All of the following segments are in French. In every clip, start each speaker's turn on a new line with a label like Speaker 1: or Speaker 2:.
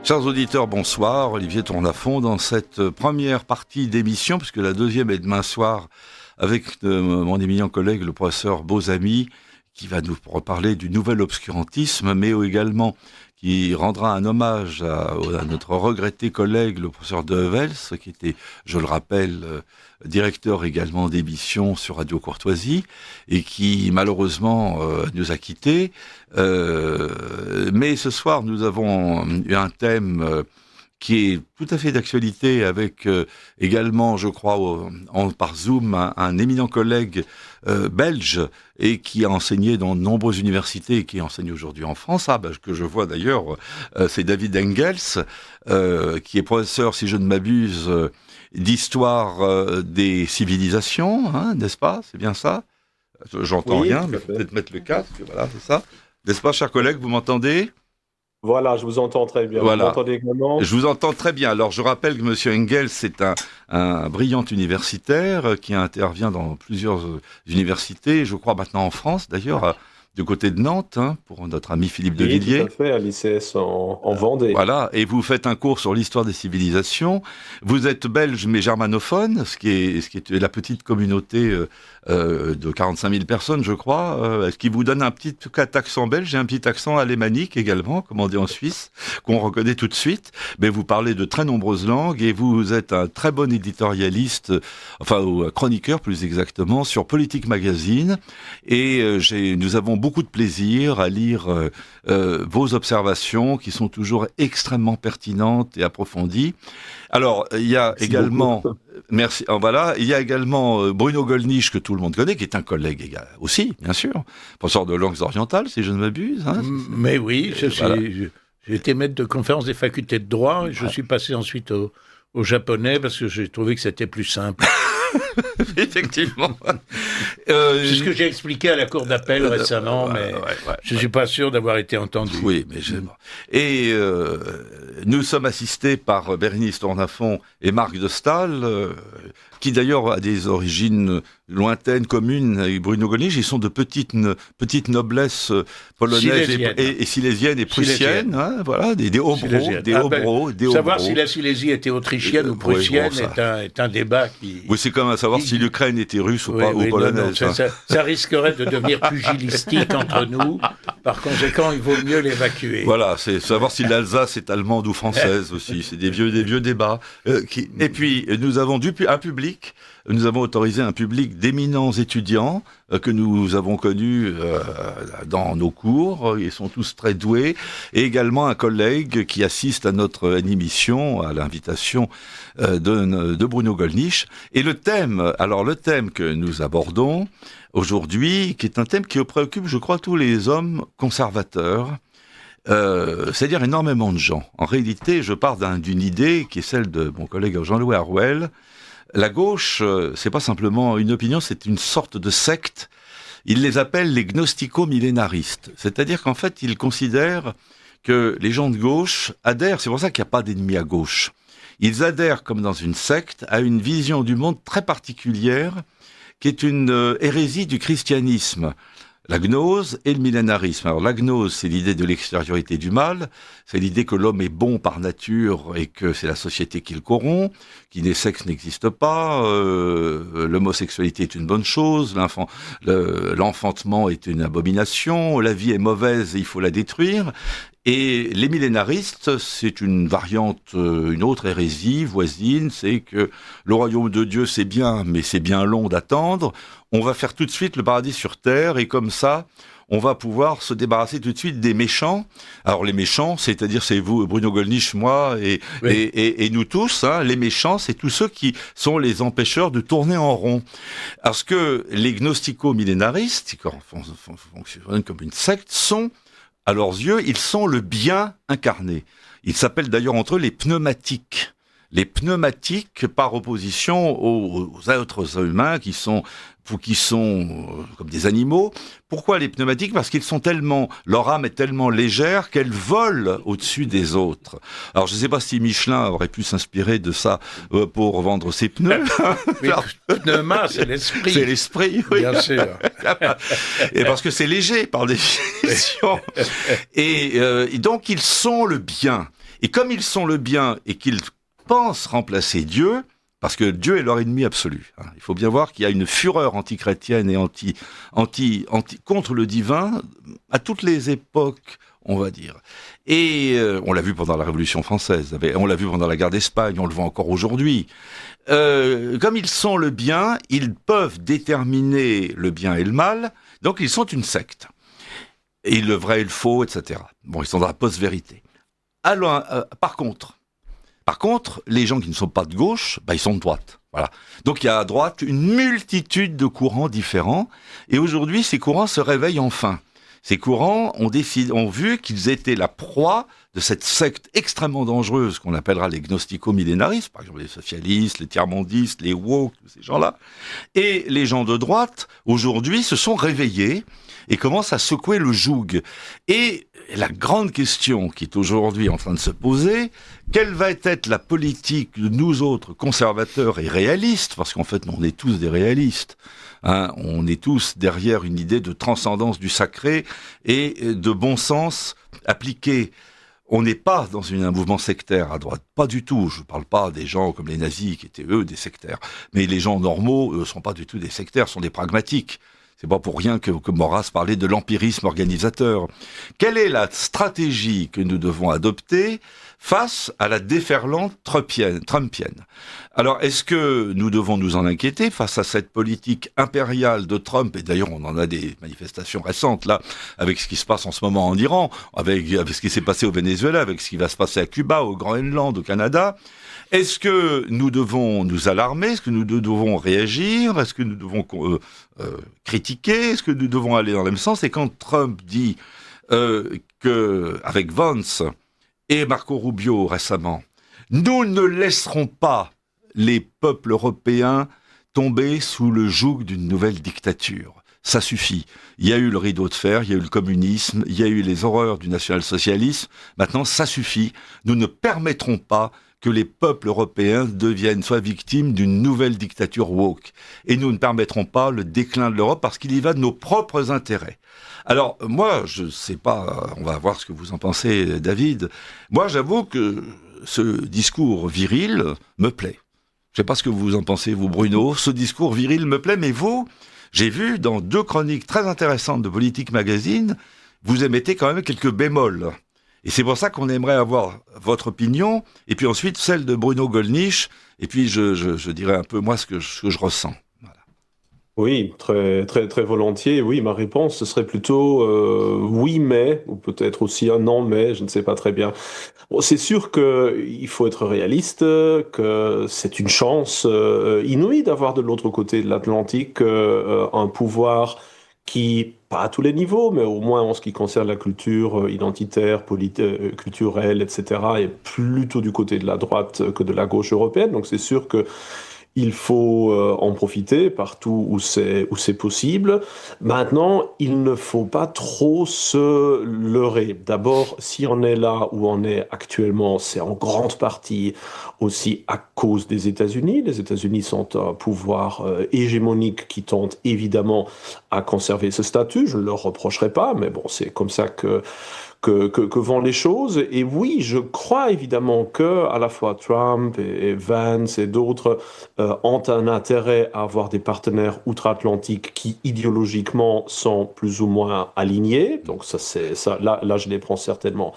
Speaker 1: Chers auditeurs, bonsoir. Olivier Tournafond dans cette première partie d'émission, puisque la deuxième est demain soir avec mon éminent collègue, le professeur Beaux-Amis, qui va nous reparler du nouvel obscurantisme, mais également qui rendra un hommage à notre regretté collègue, le professeur Devels, qui était, je le rappelle, directeur également d'émission sur Radio Courtoisie, et qui malheureusement nous a quittés. Mais ce soir, nous avons eu un thème qui est tout à fait d'actualité avec également, je crois, par Zoom, un éminent collègue belge et qui a enseigné dans de nombreuses universités et qui enseigne aujourd'hui en France. Que je vois d'ailleurs, c'est David Engels, qui est professeur, si je ne m'abuse, d'histoire des civilisations, hein, n'est-ce pas? C'est bien ça? J'entends rien, mais il faut peut-être mettre le casque, voilà, c'est ça. N'est-ce pas, chers collègues, vous m'entendez?
Speaker 2: Voilà, je vous entends très bien.
Speaker 1: Voilà.
Speaker 2: Vous m'entendez également ?
Speaker 1: Je vous entends très bien. Alors, je rappelle que M. Engels est un brillant universitaire qui intervient dans plusieurs universités, je crois maintenant en France, d'ailleurs, du côté de Nantes, hein, pour notre ami Philippe de Villiers.
Speaker 2: Tout à fait, à l'ICS en Vendée.
Speaker 1: Voilà, et vous faites un cours sur l'histoire des civilisations. Vous êtes belge, mais germanophone, ce qui est la petite communauté de 45 000 personnes, je crois, qui vous donne un petit accent belge et un petit accent alémanique également, comme on dit en Suisse, qu'on reconnaît tout de suite. Mais vous parlez de très nombreuses langues et vous êtes un très bon éditorialiste, ou chroniqueur plus exactement, sur Politique Magazine. Et nous avons beaucoup de plaisir à lire vos observations qui sont toujours extrêmement pertinentes et approfondies. Alors, il y a également, merci, voilà, il y a également Bruno Gollnisch, que tout le monde connaît, qui est un collègue aussi, bien sûr, professeur de langues orientales, si je ne m'abuse. Hein,
Speaker 3: mais oui, j'ai été maître de conférence des facultés de droit, et je suis passé ensuite au japonais parce que j'ai trouvé que c'était plus simple.
Speaker 1: Effectivement.
Speaker 3: C'est ce que j'ai expliqué à la cour d'appel récemment, mais je ne suis pas sûr d'avoir été entendu.
Speaker 1: Oui, mais Et nous sommes assistés par Bérénice Tournafond et Marc de Staël, qui d'ailleurs a des origines lointaines, communes avec Bruno Gollnisch. Ils sont de petite noblesse polonaise et silésienne et prussienne. Hein, voilà, des Hobros.
Speaker 3: Savoir si la Silésie était autrichienne ou prussienne est un débat qui...
Speaker 1: Oui, c'est comme à savoir si l'Ukraine était russe ou pas, ou polonaise.
Speaker 3: Non, ça risquerait de devenir pugilistique entre nous. Par conséquent, il vaut mieux l'évacuer.
Speaker 1: Voilà, c'est savoir si l'Alsace est allemande ou française aussi. C'est des vieux débats. Et puis, nous avons un public. Nous avons autorisé un public d'éminents étudiants que nous avons connus dans nos cours. Ils sont tous très doués. Et également un collègue qui assiste à notre émission, à l'invitation de Bruno Gollnisch. Et le thème que nous abordons aujourd'hui, qui est un thème qui préoccupe, je crois, tous les hommes conservateurs, c'est-à-dire énormément de gens. En réalité, je pars d'une idée qui est celle de mon collègue Jean-Louis Harouel. La gauche, c'est pas simplement une opinion, c'est une sorte de secte. Ils les appellent les gnostico-millénaristes. C'est-à-dire qu'en fait, ils considèrent que les gens de gauche adhèrent, c'est pour ça qu'il n'y a pas d'ennemis à gauche. Ils adhèrent, comme dans une secte, à une vision du monde très particulière, qui est une hérésie du christianisme. La gnose et le millénarisme. Alors la gnose, c'est l'idée de l'extériorité du mal, c'est l'idée que l'homme est bon par nature et que c'est la société qui le corrompt, qu'il les sexes n'existe pas, l'homosexualité est une bonne chose, l'enfantement est une abomination, la vie est mauvaise et il faut la détruire. Et les millénaristes, c'est une variante, une autre hérésie voisine, c'est que le royaume de Dieu c'est bien, mais c'est bien long d'attendre. On va faire tout de suite le paradis sur terre et comme ça, on va pouvoir se débarrasser tout de suite des méchants. Alors les méchants, c'est-à-dire c'est vous, Bruno Gollnisch, moi et nous tous. Hein, les méchants, c'est tous ceux qui sont les empêcheurs de tourner en rond. Parce que les gnostico-millénaristes, qui fonctionnent comme une secte, sont... À leurs yeux, ils sont le bien incarné. Ils s'appellent d'ailleurs entre eux les pneumatiques. Les pneumatiques par opposition aux autres humains qui sont comme des animaux. Pourquoi les pneumatiques ? Parce qu'ils sont leur âme est tellement légère qu'elle vole au-dessus des autres. Alors je ne sais pas si Michelin aurait pu s'inspirer de ça pour vendre ses pneus.
Speaker 3: Mais pneuma, c'est l'esprit.
Speaker 1: C'est l'esprit, oui.
Speaker 3: Bien sûr.
Speaker 1: Et parce que c'est léger par définition. Et donc ils sont le bien. Et comme ils sont le bien et qu'ils pensent remplacer Dieu, parce que Dieu est leur ennemi absolu. Il faut bien voir qu'il y a une fureur antichrétienne et contre le divin à toutes les époques, on va dire. Et on l'a vu pendant la Révolution française, on l'a vu pendant la guerre d'Espagne, on le voit encore aujourd'hui. Comme ils sont le bien, ils peuvent déterminer le bien et le mal, donc ils sont une secte. Et le vrai et le faux, etc. Bon, ils sont dans la post-vérité. Alors, par contre, les gens qui ne sont pas de gauche, ils sont de droite. Voilà. Donc il y a à droite une multitude de courants différents, et aujourd'hui ces courants se réveillent enfin. Ces courants ont vu qu'ils étaient la proie de cette secte extrêmement dangereuse qu'on appellera les gnostico-millénaristes, par exemple les socialistes, les tiers-mondistes, les woke, tous ces gens-là. Et les gens de droite, aujourd'hui, se sont réveillés et commencent à secouer le joug. Et la grande question qui est aujourd'hui en train de se poser, quelle va être la politique de nous autres conservateurs et réalistes, parce qu'en fait, on est tous des réalistes, on est tous derrière une idée de transcendance du sacré et de bon sens appliqué. On n'est pas dans un mouvement sectaire à droite, pas du tout. Je ne parle pas des gens comme les nazis qui étaient eux des sectaires, mais les gens normaux ne sont pas du tout des sectaires, sont des pragmatiques. C'est pas pour rien que Maurras parlait de l'empirisme organisateur. Quelle est la stratégie que nous devons adopter face à la déferlante trumpienne? Alors, est-ce que nous devons nous en inquiéter face à cette politique impériale de Trump? Et d'ailleurs, on en a des manifestations récentes, là, avec ce qui se passe en ce moment en Iran, avec ce qui s'est passé au Venezuela, avec ce qui va se passer à Cuba, au Groenland, au Canada. Est-ce que nous devons nous alarmer? Est-ce que nous devons réagir? Est-ce que nous devons critiquer? Est-ce que nous devons aller dans le même sens? Et quand Trump dit qu'avec Vance et Marco Rubio récemment, nous ne laisserons pas les peuples européens tomber sous le joug d'une nouvelle dictature. Ça suffit. Il y a eu le rideau de fer, il y a eu le communisme, il y a eu les horreurs du national-socialisme. Maintenant, ça suffit. Nous ne permettrons pas que les peuples européens soient victimes d'une nouvelle dictature woke. Et nous ne permettrons pas le déclin de l'Europe parce qu'il y va de nos propres intérêts. Alors, moi, je sais pas, on va voir ce que vous en pensez, David. Moi, j'avoue que ce discours viril me plaît. Je sais pas ce que vous en pensez, vous, Bruno. Ce discours viril me plaît, mais vous, j'ai vu dans 2 chroniques très intéressantes de Politique Magazine, vous émettez quand même quelques bémols. Et c'est pour ça qu'on aimerait avoir votre opinion, et puis ensuite celle de Bruno Gollnisch, et puis je dirais un peu moi ce que je ressens. Voilà.
Speaker 2: Oui, très, très, très volontiers. Oui, ma réponse, ce serait plutôt oui, mais, ou peut-être aussi un non, mais, je ne sais pas très bien. Bon, c'est sûr qu'il faut être réaliste, que c'est une chance inouïe d'avoir de l'autre côté de l'Atlantique un pouvoir qui, pas à tous les niveaux, mais au moins en ce qui concerne la culture identitaire, culturelle, etc., est plutôt du côté de la droite que de la gauche européenne. Donc c'est sûr que il faut en profiter partout où c'est possible. Maintenant, il ne faut pas trop se leurrer. D'abord, si on est là où on est actuellement, c'est en grande partie aussi à cause des États-Unis. Les États-Unis sont un pouvoir hégémonique qui tente évidemment à conserver ce statut. Je ne leur reprocherai pas, mais bon, c'est comme ça que vont les choses. Et oui, je crois évidemment que à la fois Trump et Vance et d'autres ont un intérêt à avoir des partenaires outre-Atlantique qui idéologiquement sont plus ou moins alignés. Donc ça, c'est ça. Là, je les prends certainement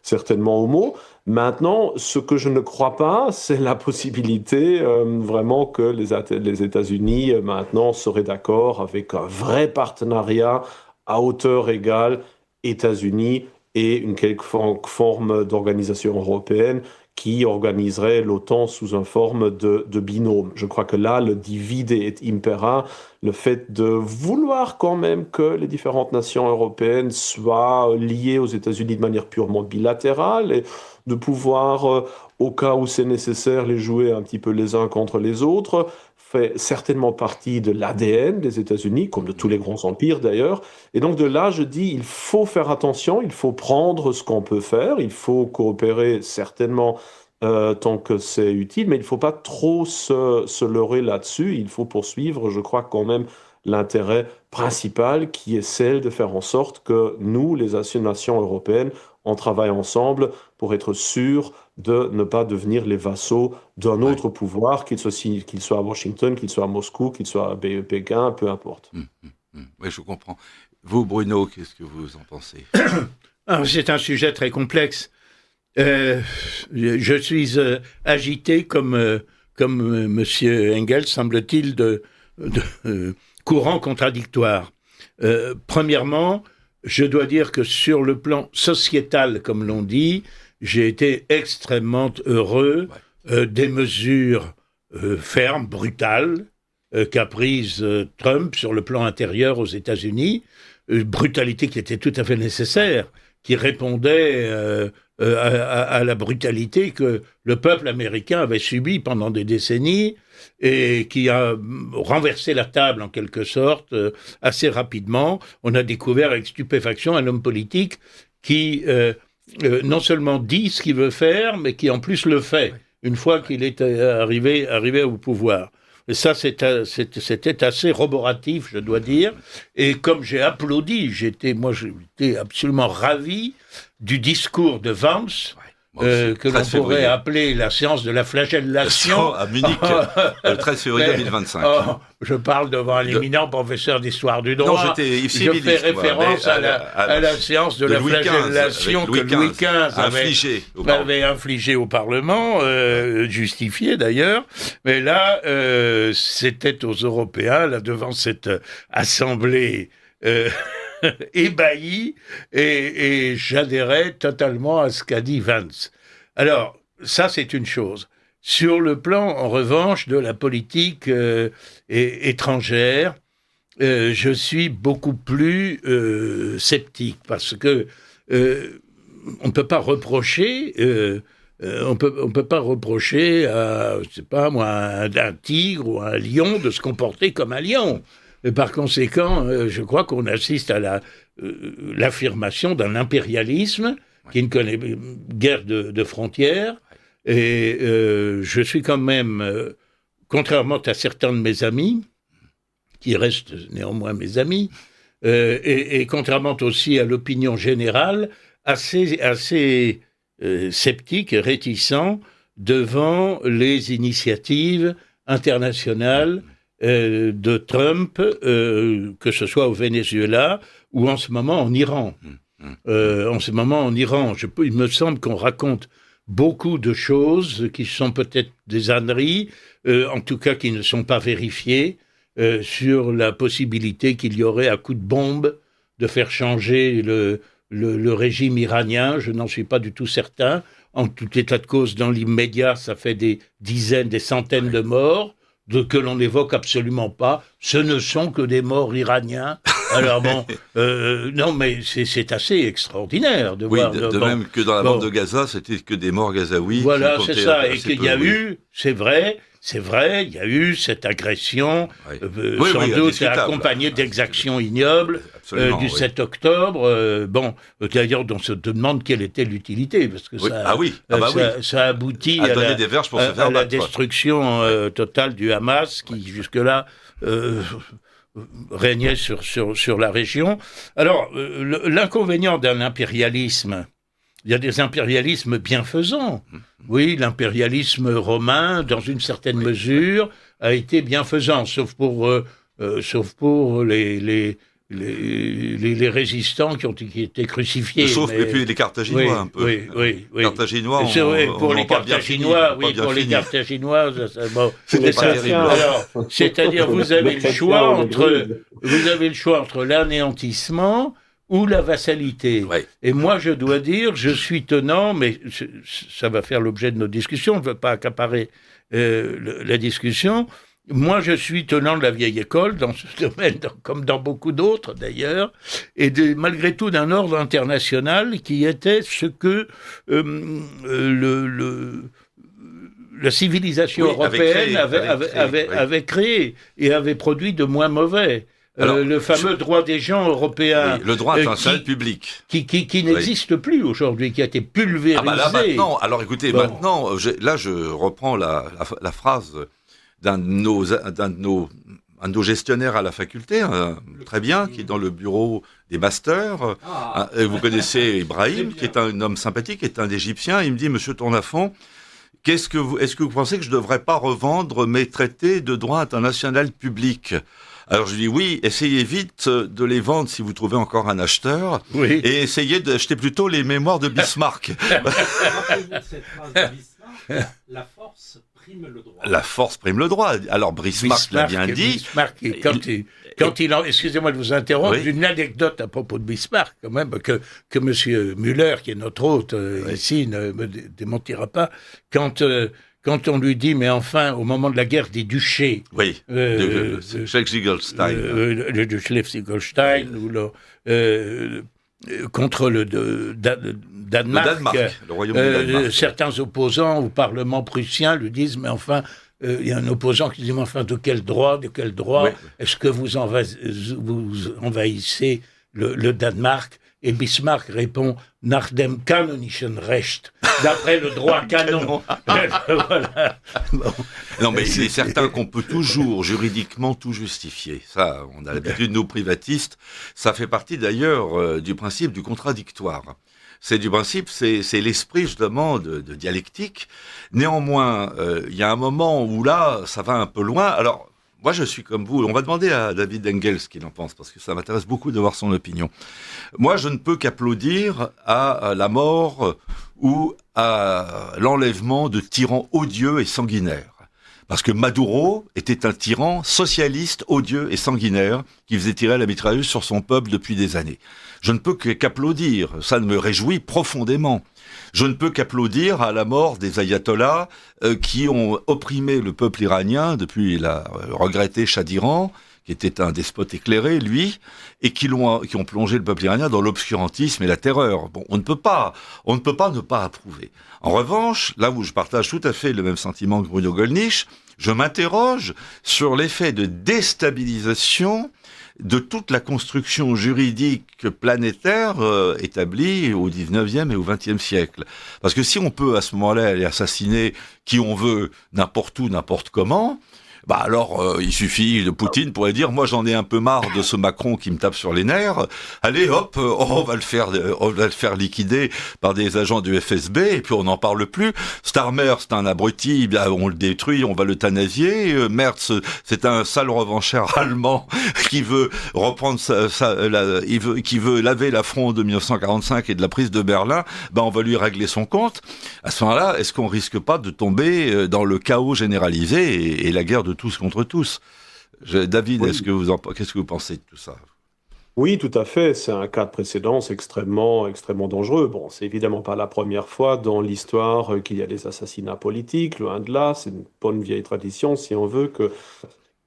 Speaker 2: au mot. Maintenant, ce que je ne crois pas, c'est la possibilité vraiment que les États-Unis maintenant seraient d'accord avec un vrai partenariat à hauteur égale États-Unis et une quelconque forme d'organisation européenne qui organiserait l'OTAN sous une forme de binôme. Je crois que là, le divide et impera, le fait de vouloir quand même que les différentes nations européennes soient liées aux États-Unis de manière purement bilatérale et de pouvoir, au cas où c'est nécessaire, les jouer un petit peu les uns contre les autres, fait certainement partie de l'ADN des États-Unis, comme de tous les grands empires d'ailleurs. Et donc de là, je dis, il faut faire attention, il faut prendre ce qu'on peut faire, il faut coopérer certainement tant que c'est utile, mais il ne faut pas trop se leurrer là-dessus. Il faut poursuivre, je crois, quand même l'intérêt principale qui est celle de faire en sorte que nous, les nations européennes, on travaille ensemble pour être sûr de ne pas devenir les vassaux d'un autre pouvoir, qu'il soit à Washington, qu'il soit à Moscou, qu'il soit à Pékin, peu importe.
Speaker 1: Oui, je comprends. Vous, Bruno, qu'est-ce que vous en pensez?
Speaker 3: C'est un sujet très complexe. Je suis agité comme Monsieur Engels, semble-t-il, de courants contradictoires. Premièrement, je dois dire que sur le plan sociétal, comme l'on dit, j'ai été extrêmement heureux des mesures fermes, brutales, qu'a prise Trump sur le plan intérieur aux États-Unis, brutalité qui était tout à fait nécessaire, qui répondait à la brutalité que le peuple américain avait subie pendant des décennies et qui a renversé la table en quelque sorte assez rapidement. On a découvert avec stupéfaction un homme politique qui non seulement dit ce qu'il veut faire, mais qui en plus le fait une fois qu'il est arrivé au pouvoir. Et ça, c'était assez roboratif, je dois dire. Et comme j'ai applaudi, j'étais absolument ravi du discours de Vance, que l'on pourrait appeler la séance de la flagellation.
Speaker 1: À Munich, le 13 février 2025.
Speaker 3: Je parle devant un éminent professeur d'histoire du droit.
Speaker 1: Non, j'étais Yves
Speaker 3: Je
Speaker 1: Civilis,
Speaker 3: fais référence à la séance de la flagellation que Louis XV avait infligée au Parlement, justifiée d'ailleurs. Mais là, c'était aux Européens, là devant cette assemblée ébahi, et j'adhérais totalement à ce qu'a dit Vance. Alors, ça c'est une chose. Sur le plan, en revanche, de la politique étrangère, je suis beaucoup plus sceptique, parce que on ne peut pas reprocher... on peut pas reprocher à, je sais pas moi, un tigre ou un lion de se comporter comme un lion. Et par conséquent, je crois qu'on assiste à l'affirmation d'un impérialisme qui ne connaît guère de frontières. Et je suis quand même, contrairement à certains de mes amis, qui restent néanmoins mes amis, et contrairement aussi à l'opinion générale, assez sceptique et réticent devant les initiatives internationales de Trump, que ce soit au Venezuela ou en ce moment en Iran. Il me semble qu'on raconte beaucoup de choses qui sont peut-être des âneries, en tout cas qui ne sont pas vérifiées, sur la possibilité qu'il y aurait à coup de bombe de faire changer le régime iranien. Je n'en suis pas du tout certain. En tout état de cause, dans l'immédiat, ça fait des dizaines, des centaines de morts, que l'on n'évoque absolument pas. Ce ne sont que des morts iraniens. Alors bon, non, mais c'est assez extraordinaire de voir...
Speaker 1: de même que dans la bande de Gaza, c'était que des morts gazaouis.
Speaker 3: Voilà, c'est ça. Et qu'il y a eu, c'est vrai, il y a eu cette agression, sans doute accompagnée d'exactions ignobles du 7 octobre. D'ailleurs, on se demande quelle était l'utilité, parce que ça aboutit à la destruction totale du Hamas, qui jusque-là régnait sur la région. Alors, l'inconvénient d'un impérialisme, il y a des impérialismes bienfaisants. Oui, l'impérialisme romain, dans une certaine mesure, a été bienfaisant, sauf pour les résistants qui étaient crucifiés.
Speaker 1: Sauf et puis les Carthaginois un peu.
Speaker 3: Oui.
Speaker 1: Carthaginois,
Speaker 3: pour les Carthaginois, les Carthaginois, c'est pas terrible. Alors, c'est-à-dire, vous avez le choix entre l'anéantissement ou la vassalité. Ouais. Et moi, je dois dire, je suis tenant, mais ça va faire l'objet de nos discussions, je ne veux pas accaparer la discussion. Moi, je suis tenant de la vieille école, dans ce domaine, comme dans beaucoup d'autres d'ailleurs, et malgré tout d'un ordre international qui était ce que la civilisation européenne avait créé et avait produit de moins mauvais. Alors, le fameux droit des gens européens.
Speaker 1: Oui, le droit international public.
Speaker 3: Qui n'existe plus aujourd'hui, qui a été pulvérisé.
Speaker 1: Là maintenant, alors écoutez, maintenant, je reprends la phrase d'un de nos un de nos gestionnaires à la faculté, très bien, qui est dans le bureau des masters. Vous connaissez Ibrahim, qui est un homme sympathique, qui est un Égyptien. Il me dit, Monsieur Tournafont, est-ce que vous pensez que je ne devrais pas revendre mes traités de droit international public ? Alors je dis oui, essayez vite de les vendre si vous trouvez encore un acheteur,
Speaker 3: Oui.
Speaker 1: et essayez d'acheter plutôt les mémoires de Bismarck.
Speaker 4: Rappelez-vous cette phrase de Bismarck, la force prime le droit.
Speaker 1: La force prime le droit. Alors Bismarck l'a bien dit.
Speaker 3: Bismarck, excusez-moi de vous interrompre,
Speaker 1: Oui.
Speaker 3: une anecdote à propos de Bismarck, quand même, que M. Müller, qui est notre hôte ici, ne me démentira pas, quand on lui dit, mais enfin, au moment de la guerre des duchés,
Speaker 1: Oui, Schleswig-Holstein.
Speaker 3: le de Schleswig-Holstein, ou contre le Danemark,
Speaker 1: Le royaume du Danemark.
Speaker 3: certains opposants au Parlement prussien lui disent, mais enfin, il y a un opposant qui dit, mais enfin, de quel droit
Speaker 1: Oui.
Speaker 3: est-ce que vous envahissez le Danemark? Et Bismarck répond, nach dem kanonischen Recht, d'après le droit canon. Voilà.
Speaker 1: Non, mais il est certain qu'on peut toujours juridiquement tout justifier. Ça, on a l'habitude, nos privatistes. Ça fait partie d'ailleurs du principe du contradictoire. C'est l'esprit justement de dialectique. Néanmoins, il y a un moment où là, ça va un peu loin. Alors, moi, je suis comme vous. On va demander à David Engels ce qu'il en pense, parce que ça m'intéresse beaucoup de voir son opinion. Moi, je ne peux qu'applaudir à la mort ou à l'enlèvement de tyrans odieux et sanguinaires. Parce que Maduro était un tyran socialiste, odieux et sanguinaire qui faisait tirer la mitrailleuse sur son peuple depuis des années. Je ne peux qu'applaudir. Ça me réjouit profondément. Je ne peux qu'applaudir à la mort des ayatollahs qui ont opprimé le peuple iranien depuis la regrettée Shah d'Iran, qui était un despote éclairé, lui, et qui ont plongé le peuple iranien dans l'obscurantisme et la terreur. Bon, on ne peut pas ne pas approuver. En revanche, là où je partage tout à fait le même sentiment que Bruno Gollnisch, je m'interroge sur l'effet de déstabilisation de toute la construction juridique planétaire établie au 19e et au 20e siècle. Parce que si on peut à ce moment-là aller assassiner qui on veut, n'importe où, n'importe comment, bah alors il suffit, Poutine pourrait dire, moi j'en ai un peu marre de ce Macron qui me tape sur les nerfs, allez hop, on va le faire liquider par des agents du FSB, et puis on n'en parle plus. Starmer, c'est un abruti, on le détruit, on va l'euthanasier. Merz, c'est un sale revanchard allemand qui veut reprendre qui veut laver l'affront de 1945 et de la prise de Berlin, on va lui régler son compte. À ce moment-là, est-ce qu'on risque pas de tomber dans le chaos généralisé et la guerre de tous contre tous? David,
Speaker 2: Oui.
Speaker 1: qu'est-ce que vous pensez de tout ça?
Speaker 2: Oui, tout à fait. C'est un cas de précédence extrêmement, extrêmement dangereux. Bon, c'est évidemment pas la première fois dans l'histoire qu'il y a des assassinats politiques, loin de là. C'est une bonne vieille tradition, si on veut,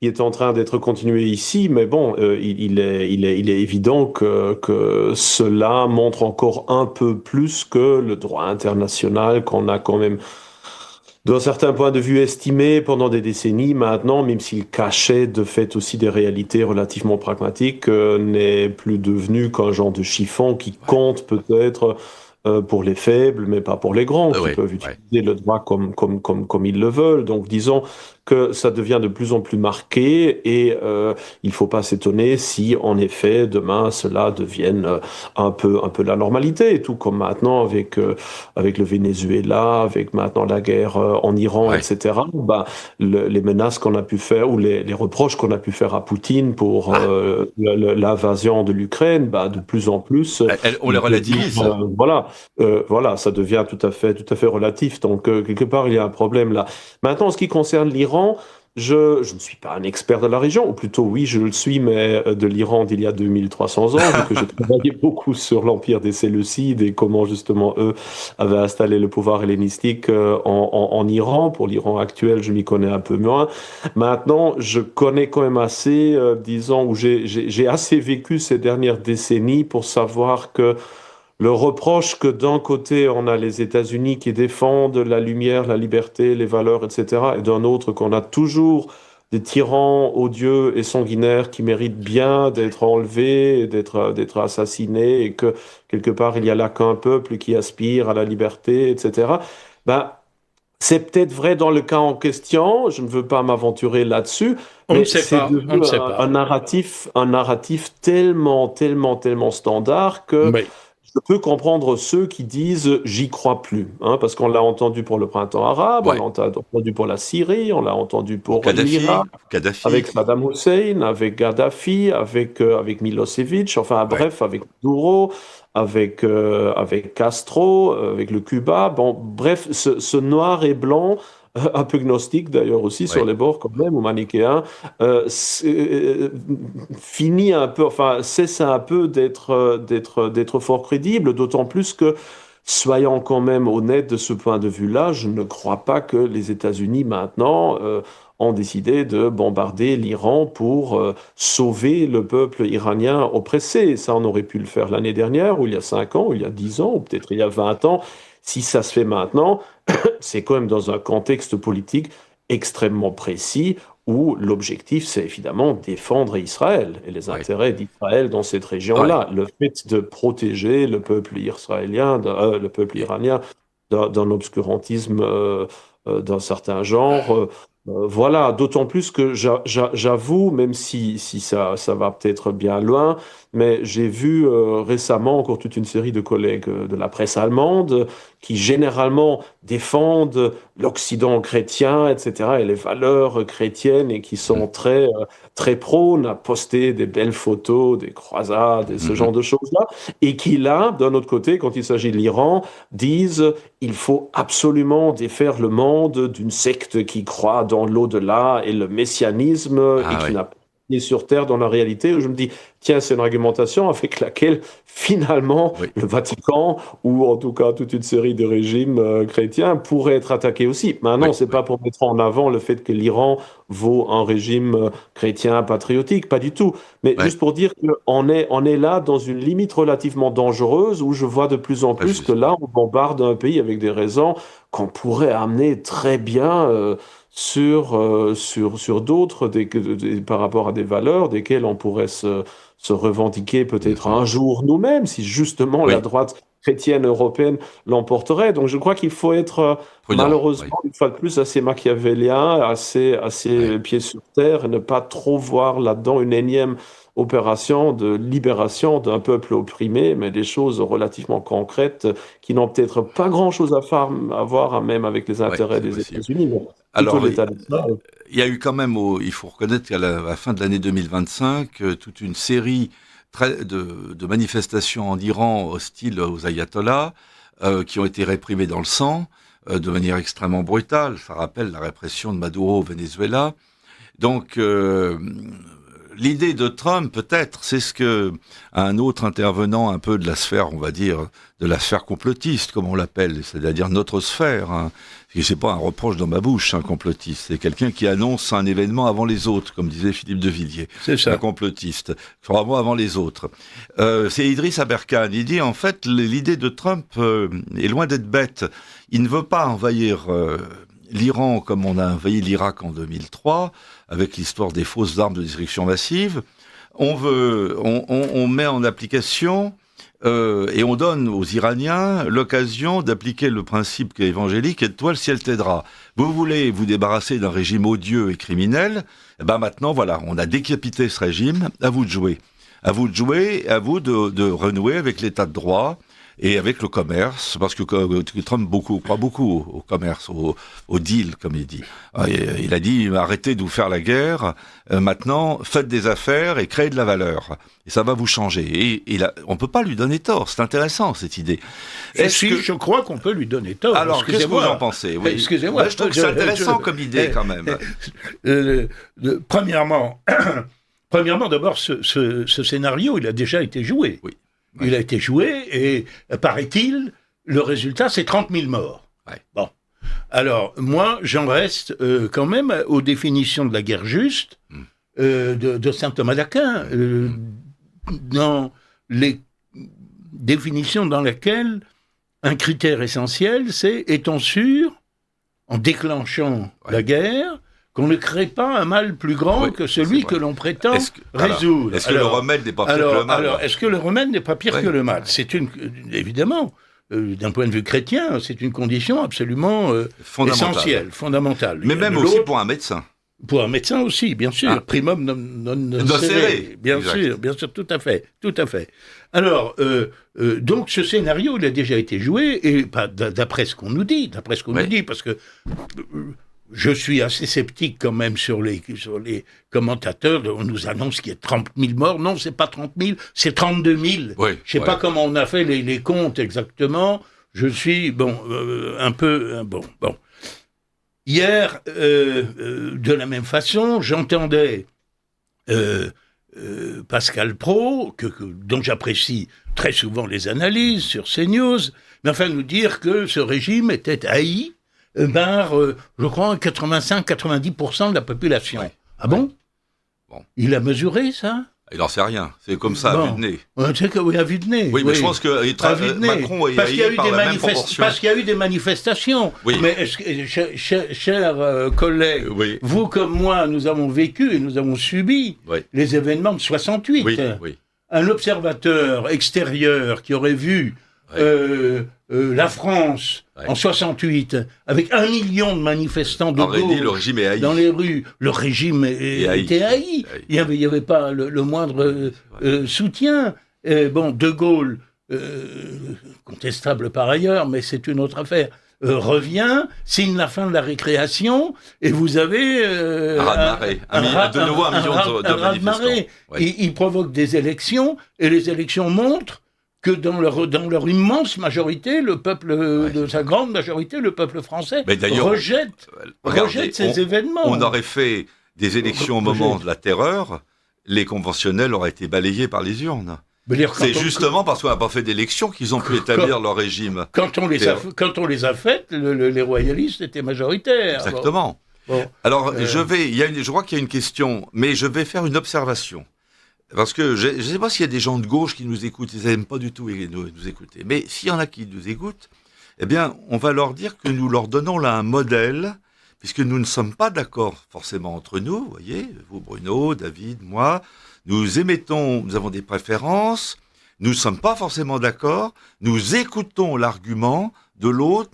Speaker 2: qui est en train d'être continué ici. Mais bon, il est évident que cela montre encore un peu plus que le droit international qu'on a quand même d'un certain point de vue estimé pendant des décennies maintenant, même s'il cachait de fait aussi des réalités relativement pragmatiques, n'est plus devenu qu'un genre de chiffon qui compte peut-être pour les faibles, mais pas pour les grands, qui peuvent utiliser le droit comme ils le veulent. Donc disons que ça devient de plus en plus marqué et il faut pas s'étonner si en effet demain cela devienne un peu la normalité, tout comme maintenant avec le Venezuela, avec maintenant la guerre en Iran, etc. Les menaces qu'on a pu faire ou les reproches qu'on a pu faire à Poutine pour l'invasion de l'Ukraine, de plus en plus
Speaker 1: on les relativise.
Speaker 2: Voilà, ça devient tout à fait relatif. Donc quelque part il y a un problème là. Maintenant, en ce qui concerne l'Iran, je ne suis pas un expert de la région, ou plutôt oui, je le suis, mais de l'Iran d'il y a 2300 ans, vu que j'ai travaillé beaucoup sur l'empire des Séleucides et comment justement eux avaient installé le pouvoir hellénistique en Iran. Pour l'Iran actuel, je m'y connais un peu moins. Maintenant, je connais quand même assez, disons, où j'ai assez vécu ces dernières décennies pour savoir que le reproche que d'un côté, on a les États-Unis qui défendent la lumière, la liberté, les valeurs, etc., et d'un autre qu'on a toujours des tyrans odieux et sanguinaires qui méritent bien d'être enlevés, d'être assassinés, et que quelque part, il y a là qu'un peuple qui aspire à la liberté, etc. C'est peut-être vrai dans le cas en question, je ne veux pas m'aventurer là-dessus,
Speaker 3: On ne
Speaker 2: mais
Speaker 3: sait
Speaker 2: c'est
Speaker 3: pas, on
Speaker 2: devenu
Speaker 3: ne sait pas.
Speaker 2: un narratif tellement standard que
Speaker 3: Oui,
Speaker 2: je peux comprendre ceux qui disent j'y crois plus, hein, parce qu'on l'a entendu pour le printemps arabe, on
Speaker 1: Ouais.
Speaker 2: l'a entendu pour la Syrie, on l'a entendu
Speaker 1: Pour
Speaker 2: pour l'Irak,
Speaker 1: Kadhafi.
Speaker 2: avec Saddam Hussein, avec Gaddafi, avec Milosevic, enfin
Speaker 1: Ouais.
Speaker 2: bref, avec Maduro, avec Castro, avec le Cuba. Bon, bref, ce noir et blanc, un peu gnostique d'ailleurs aussi sur
Speaker 1: Ouais.
Speaker 2: les bords quand même, ou manichéen, finit un peu, enfin cesse un peu d'être fort crédible, d'autant plus que soyons quand même honnêtes de ce point de vue-là, je ne crois pas que les États-Unis maintenant ont décidé de bombarder l'Iran pour sauver le peuple iranien oppressé. Ça, on aurait pu le faire l'année dernière, ou il y a 5 ans, ou il y a 10 ans, ou peut-être il y a 20 ans. Si ça se fait maintenant, c'est quand même dans un contexte politique extrêmement précis où l'objectif, c'est évidemment défendre Israël et les
Speaker 1: Ouais.
Speaker 2: intérêts d'Israël dans cette
Speaker 1: Ouais.
Speaker 2: région-là. Le fait de protéger le peuple israélien, le peuple iranien d'un obscurantisme d'un certain genre. Voilà, d'autant plus que j'avoue, même si ça va peut-être bien loin, mais j'ai vu récemment encore toute une série de collègues de la presse allemande qui généralement défendent l'Occident chrétien, etc., et les valeurs chrétiennes, et qui sont très prônes à poster des belles photos, des croisades, et ce
Speaker 1: Mhm.
Speaker 2: genre de choses-là, et qui là, d'un autre côté, quand il s'agit de l'Iran, disent il faut absolument défaire le monde d'une secte qui croit dans l'au-delà et le messianisme et
Speaker 1: Ah
Speaker 2: qui
Speaker 1: ouais.
Speaker 2: n'a pas pied sur terre dans la réalité. Où je me dis, tiens, c'est une argumentation avec laquelle finalement
Speaker 1: Oui.
Speaker 2: le Vatican ou en tout cas toute une série de régimes chrétiens pourraient être attaqués aussi.
Speaker 1: Oui.
Speaker 2: Maintenant, c'est
Speaker 1: Oui.
Speaker 2: pas pour mettre en avant le fait que l'Iran vaut un régime chrétien patriotique, pas du tout. Mais
Speaker 1: Ouais.
Speaker 2: juste pour dire on est là dans une limite relativement dangereuse où je vois de plus en
Speaker 1: Très
Speaker 2: plus que
Speaker 1: juste.
Speaker 2: là, on bombarde un pays avec des raisons qu'on pourrait amener très bien sur d'autres par rapport à des valeurs desquelles on pourrait se revendiquer peut-être
Speaker 1: Mhm.
Speaker 2: un jour nous-mêmes, si justement la
Speaker 1: Oui.
Speaker 2: droite chrétienne européenne l'emporterait. Donc je crois qu'il faut être
Speaker 1: Prudent. Oui.
Speaker 2: malheureusement une fois de plus assez machiavélien,
Speaker 1: Ouais.
Speaker 2: assez pied sur terre, et ne pas trop voir là-dedans une énième opération de libération d'un peuple opprimé, mais des choses relativement concrètes qui n'ont peut-être pas grand-chose à voir même avec les
Speaker 1: Ouais,
Speaker 2: intérêts
Speaker 1: c'est
Speaker 2: des
Speaker 1: possible.
Speaker 2: États-Unis, mais plutôt
Speaker 1: Alors,
Speaker 2: l'État d'Israël.
Speaker 1: il y a eu quand même, il faut reconnaître qu'à la fin de l'année 2025, toute une série de manifestations en Iran hostiles aux ayatollahs qui ont été réprimées dans le sang de manière extrêmement brutale. Ça rappelle la répression de Maduro au Venezuela. Donc, l'idée de Trump, peut-être, c'est ce que un autre intervenant un peu de la sphère, on va dire, de la sphère complotiste, comme on l'appelle, c'est-à-dire notre sphère. Hein. C'est pas un reproche dans ma bouche, un complotiste. C'est quelqu'un qui annonce un événement avant les autres, comme disait Philippe de Villiers.
Speaker 3: c'est ça.
Speaker 1: Un complotiste, vraiment avant les autres. C'est Idriss Aberkane. Il dit en fait l'idée de Trump est loin d'être bête. Il ne veut pas envahir l'Iran comme on a envahi l'Irak en 2003 avec l'histoire des fausses armes de destruction massive. On met en application et on donne aux Iraniens l'occasion d'appliquer le principe évangélique aide-toi, le ciel t'aidera. Vous voulez vous débarrasser d'un régime odieux et criminel, et ben maintenant voilà, on a décapité ce régime, à vous de jouer. À vous de jouer, à vous de renouer avec l'état de droit et avec le commerce, parce que Trump croit beaucoup au commerce, au deal, comme il dit. Il a dit, arrêtez de vous faire la guerre, maintenant, faites des affaires et créez de la valeur. Et ça va vous changer. Et on peut pas lui donner tort, c'est intéressant, cette idée.
Speaker 3: Je crois qu'on peut lui donner tort.
Speaker 1: Alors, qu'est-ce que vous en pensez? Oui.
Speaker 3: Excusez-moi.
Speaker 1: Je trouve que c'est intéressant comme idée, quand même.
Speaker 3: Premièrement, d'abord, ce scénario, il a déjà été joué.
Speaker 1: Oui.
Speaker 3: Il a été joué et, paraît-il, le résultat, c'est 30 000 morts.
Speaker 1: Ouais.
Speaker 3: Bon. Alors, moi, j'en reste quand même aux définitions de la guerre juste de saint Thomas d'Aquin, dans les définitions dans lesquelles un critère essentiel, c'est est-on sûr, en déclenchant la guerre, qu'on ne crée pas un mal plus grand que celui que l'on prétend résoudre.
Speaker 1: Est-ce que le remède n'est pas pire que le mal?
Speaker 3: Alors, est-ce que le remède n'est pas pire que le mal? C'est évidemment, d'un point de vue chrétien, c'est une condition absolument essentielle, fondamentale.
Speaker 1: Mais même aussi pour un médecin.
Speaker 3: Pour un médecin aussi, bien sûr. Primum non nocere. Bien sûr, tout à fait. Alors, donc ce scénario, il a déjà été joué, et d'après ce qu'on nous dit, parce que je suis assez sceptique quand même sur les commentateurs. On nous annonce qu'il y a 30 000 morts. Non, c'est pas 30 000, c'est 32 000.
Speaker 1: Oui,
Speaker 3: je sais pas comment on a fait les comptes exactement. Je suis, un peu... Bon. Hier, de la même façon, j'entendais Pascal Praud, dont j'apprécie très souvent les analyses sur CNews, mais enfin nous dire que ce régime était haï par, je crois, 85-90% de la population. Ouais. Ah bon? Il a mesuré ça?
Speaker 1: Il n'en sait rien. C'est comme ça, à vue de nez.
Speaker 3: Oui, à vue de nez.
Speaker 1: Oui, mais je pense que Macron est haï par la même proportion.
Speaker 3: Parce qu'il y a eu des manifestations.
Speaker 1: Oui.
Speaker 3: Mais, chers collègues, vous comme moi, nous avons vécu et nous avons subi les événements de 68.
Speaker 1: Oui.
Speaker 3: Un observateur extérieur qui aurait vu la France en 68, avec 1 million de manifestants de gauche
Speaker 1: le régime est haï.
Speaker 3: Dans les rues, le régime était haï. Il n'y avait pas le moindre soutien. De Gaulle, contestable par ailleurs, mais c'est une autre affaire, revient, signe la fin de la récréation, et vous avez
Speaker 1: un raz-de-marée, un million de manifestants.
Speaker 3: Il provoque des élections, et les élections montrent que dans leur immense majorité, le peuple, de sa grande majorité, le peuple français rejette ces événements.
Speaker 1: On aurait fait des élections au moment de la terreur, les conventionnels auraient été balayés par les urnes. C'est justement parce qu'on n'a pas fait d'élections qu'ils ont pu établir leur régime.
Speaker 3: Quand on les a faites, les royalistes étaient majoritaires.
Speaker 1: Exactement. Alors, je crois qu'il y a une question, mais je vais faire une observation. Parce que je ne sais pas s'il y a des gens de gauche qui nous écoutent, ils n'aiment pas du tout nous écouter. Mais s'il y en a qui nous écoutent, eh bien, on va leur dire que nous leur donnons là un modèle, puisque nous ne sommes pas d'accord forcément entre nous, vous voyez, vous Bruno, David, moi, nous avons des préférences, nous ne sommes pas forcément d'accord, nous écoutons l'argument de l'autre,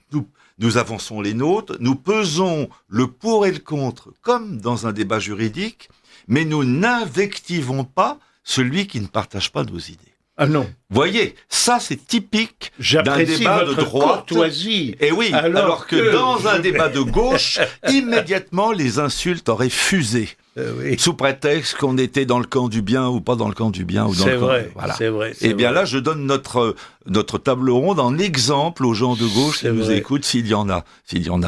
Speaker 1: nous avançons les nôtres, nous pesons le pour et le contre, comme dans un débat juridique, mais nous n'invectivons pas celui qui ne partage pas nos idées.
Speaker 3: Ah non.
Speaker 1: Voyez, ça c'est typique d'un débat de droite.
Speaker 3: Courtoisie.
Speaker 1: Et oui, alors que dans un débat de gauche, immédiatement les insultes auraient fusé. Sous prétexte qu'on était dans le camp du bien ou pas dans le camp du bien. Ou dans le camp voilà.
Speaker 3: C'est vrai.
Speaker 1: Et bien là, je donne notre table ronde en exemple aux gens de gauche qui nous écoutent, s'il y en a,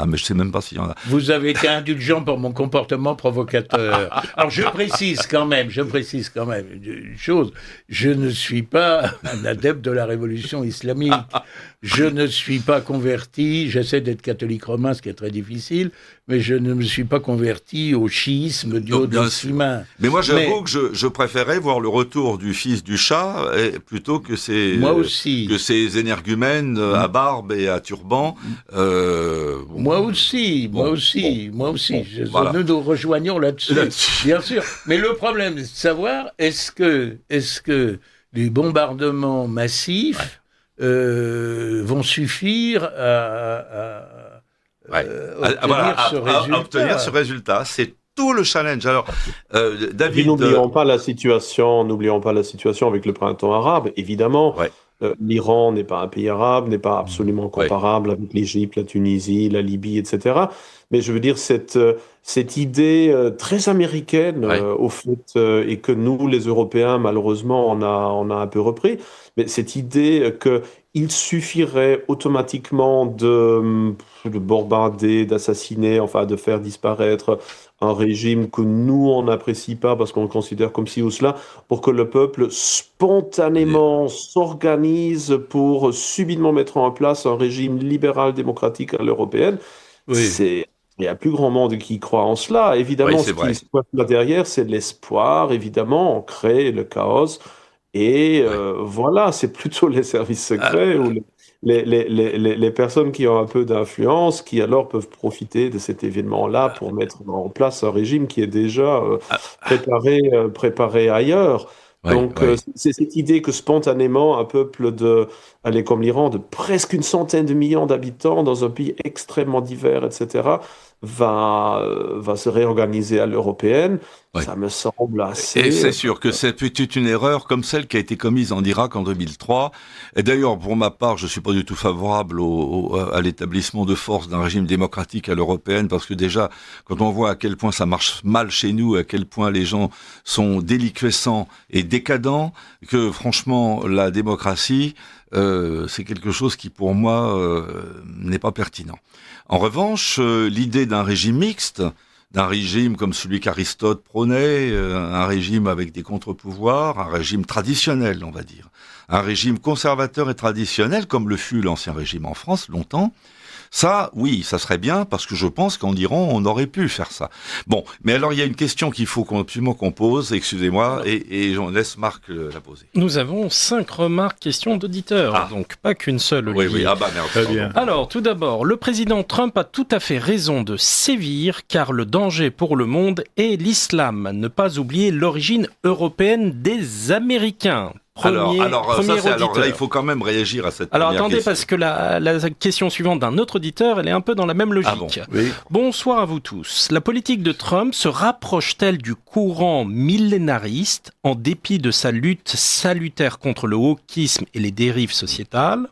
Speaker 1: mais je sais même pas s'il y en a.
Speaker 3: Vous avez été indulgent pour mon comportement provocateur. Alors je précise quand même une chose, je ne suis pas un adepte de la révolution islamique. Je ne suis pas converti, j'essaie d'être catholique romain, ce qui est très difficile, mais je ne me suis pas converti au chiisme du haut de Simain.
Speaker 1: Mais moi, j'avoue que je préférais voir le retour du fils du chat plutôt que ces énergumènes à barbe et à turban.
Speaker 3: Moi aussi. Voilà. Nous nous rejoignons là-dessus, bien sûr. Mais le problème, c'est de savoir, est-ce que les bombardements massifs vont suffire à
Speaker 1: obtenir ce résultat. C'est tout le challenge. Alors, David...
Speaker 2: N'oublions pas la situation avec le printemps arabe, évidemment. L'Iran n'est pas un pays arabe, n'est pas absolument comparable avec l'Égypte, la Tunisie, la Libye, etc. Mais je veux dire, cette idée très américaine, au fait, et que nous, les Européens, malheureusement, on a un peu repris, mais cette idée qu'il suffirait automatiquement de bombarder, d'assassiner, enfin de faire disparaître un régime que nous, on n'apprécie pas parce qu'on le considère comme ci ou cela, pour que le peuple spontanément s'organise pour subitement mettre en place un régime libéral démocratique à l'européenne. Il y a plus grand monde qui croit en cela. Évidemment, ce qui se passe là derrière, c'est l'espoir. Évidemment, on crée le chaos. Et voilà, c'est plutôt les services secrets ou les personnes qui ont un peu d'influence qui alors peuvent profiter de cet événement-là pour mettre en place un régime qui est déjà préparé ailleurs. Donc, c'est cette idée que spontanément, un peuple comme l'Iran, de presque une centaine de millions d'habitants, dans un pays extrêmement divers, etc., va se réorganiser à l'européenne.
Speaker 1: Ouais.
Speaker 2: Ça me semble assez...
Speaker 1: Et c'est sûr que c'est peut-être une erreur comme celle qui a été commise en Irak en 2003. Et d'ailleurs, pour ma part, je suis pas du tout favorable à l'établissement de force d'un régime démocratique à l'européenne, parce que déjà, quand on voit à quel point ça marche mal chez nous, à quel point les gens sont déliquescents et décadents, que franchement, la démocratie, c'est quelque chose qui, pour moi, n'est pas pertinent. En revanche, l'idée d'un régime mixte, d'un régime comme celui qu'Aristote prônait, un régime avec des contre-pouvoirs, un régime traditionnel, on va dire, un régime conservateur et traditionnel, comme le fut l'ancien régime en France, longtemps. Ça, oui, ça serait bien, parce que je pense qu'en Iran, on aurait pu faire ça. Bon, mais alors il y a une question qu'il faut absolument qu'on pose, excusez-moi, et j'en laisse Marc la poser.
Speaker 5: Nous avons 5 remarques, questions d'auditeurs, donc pas qu'une seule, Olivier.
Speaker 1: Oui, ah bah merde.
Speaker 3: Très bien.
Speaker 5: Alors, tout d'abord, le président Trump a tout à fait raison de sévir, car le danger pour le monde est l'islam. Ne pas oublier l'origine européenne des Américains. Premier
Speaker 1: alors là, il
Speaker 5: auditeur.
Speaker 1: faut quand même réagir à cette
Speaker 5: Alors
Speaker 1: première
Speaker 5: attendez,
Speaker 1: question.
Speaker 5: parce que la question suivante d'un autre auditeur, elle est un peu dans la même logique.
Speaker 1: Ah bon,
Speaker 3: oui.
Speaker 5: Bonsoir à vous tous. La politique de Trump se rapproche-t-elle du courant millénariste en dépit de sa lutte salutaire contre le wokisme et les dérives sociétales ?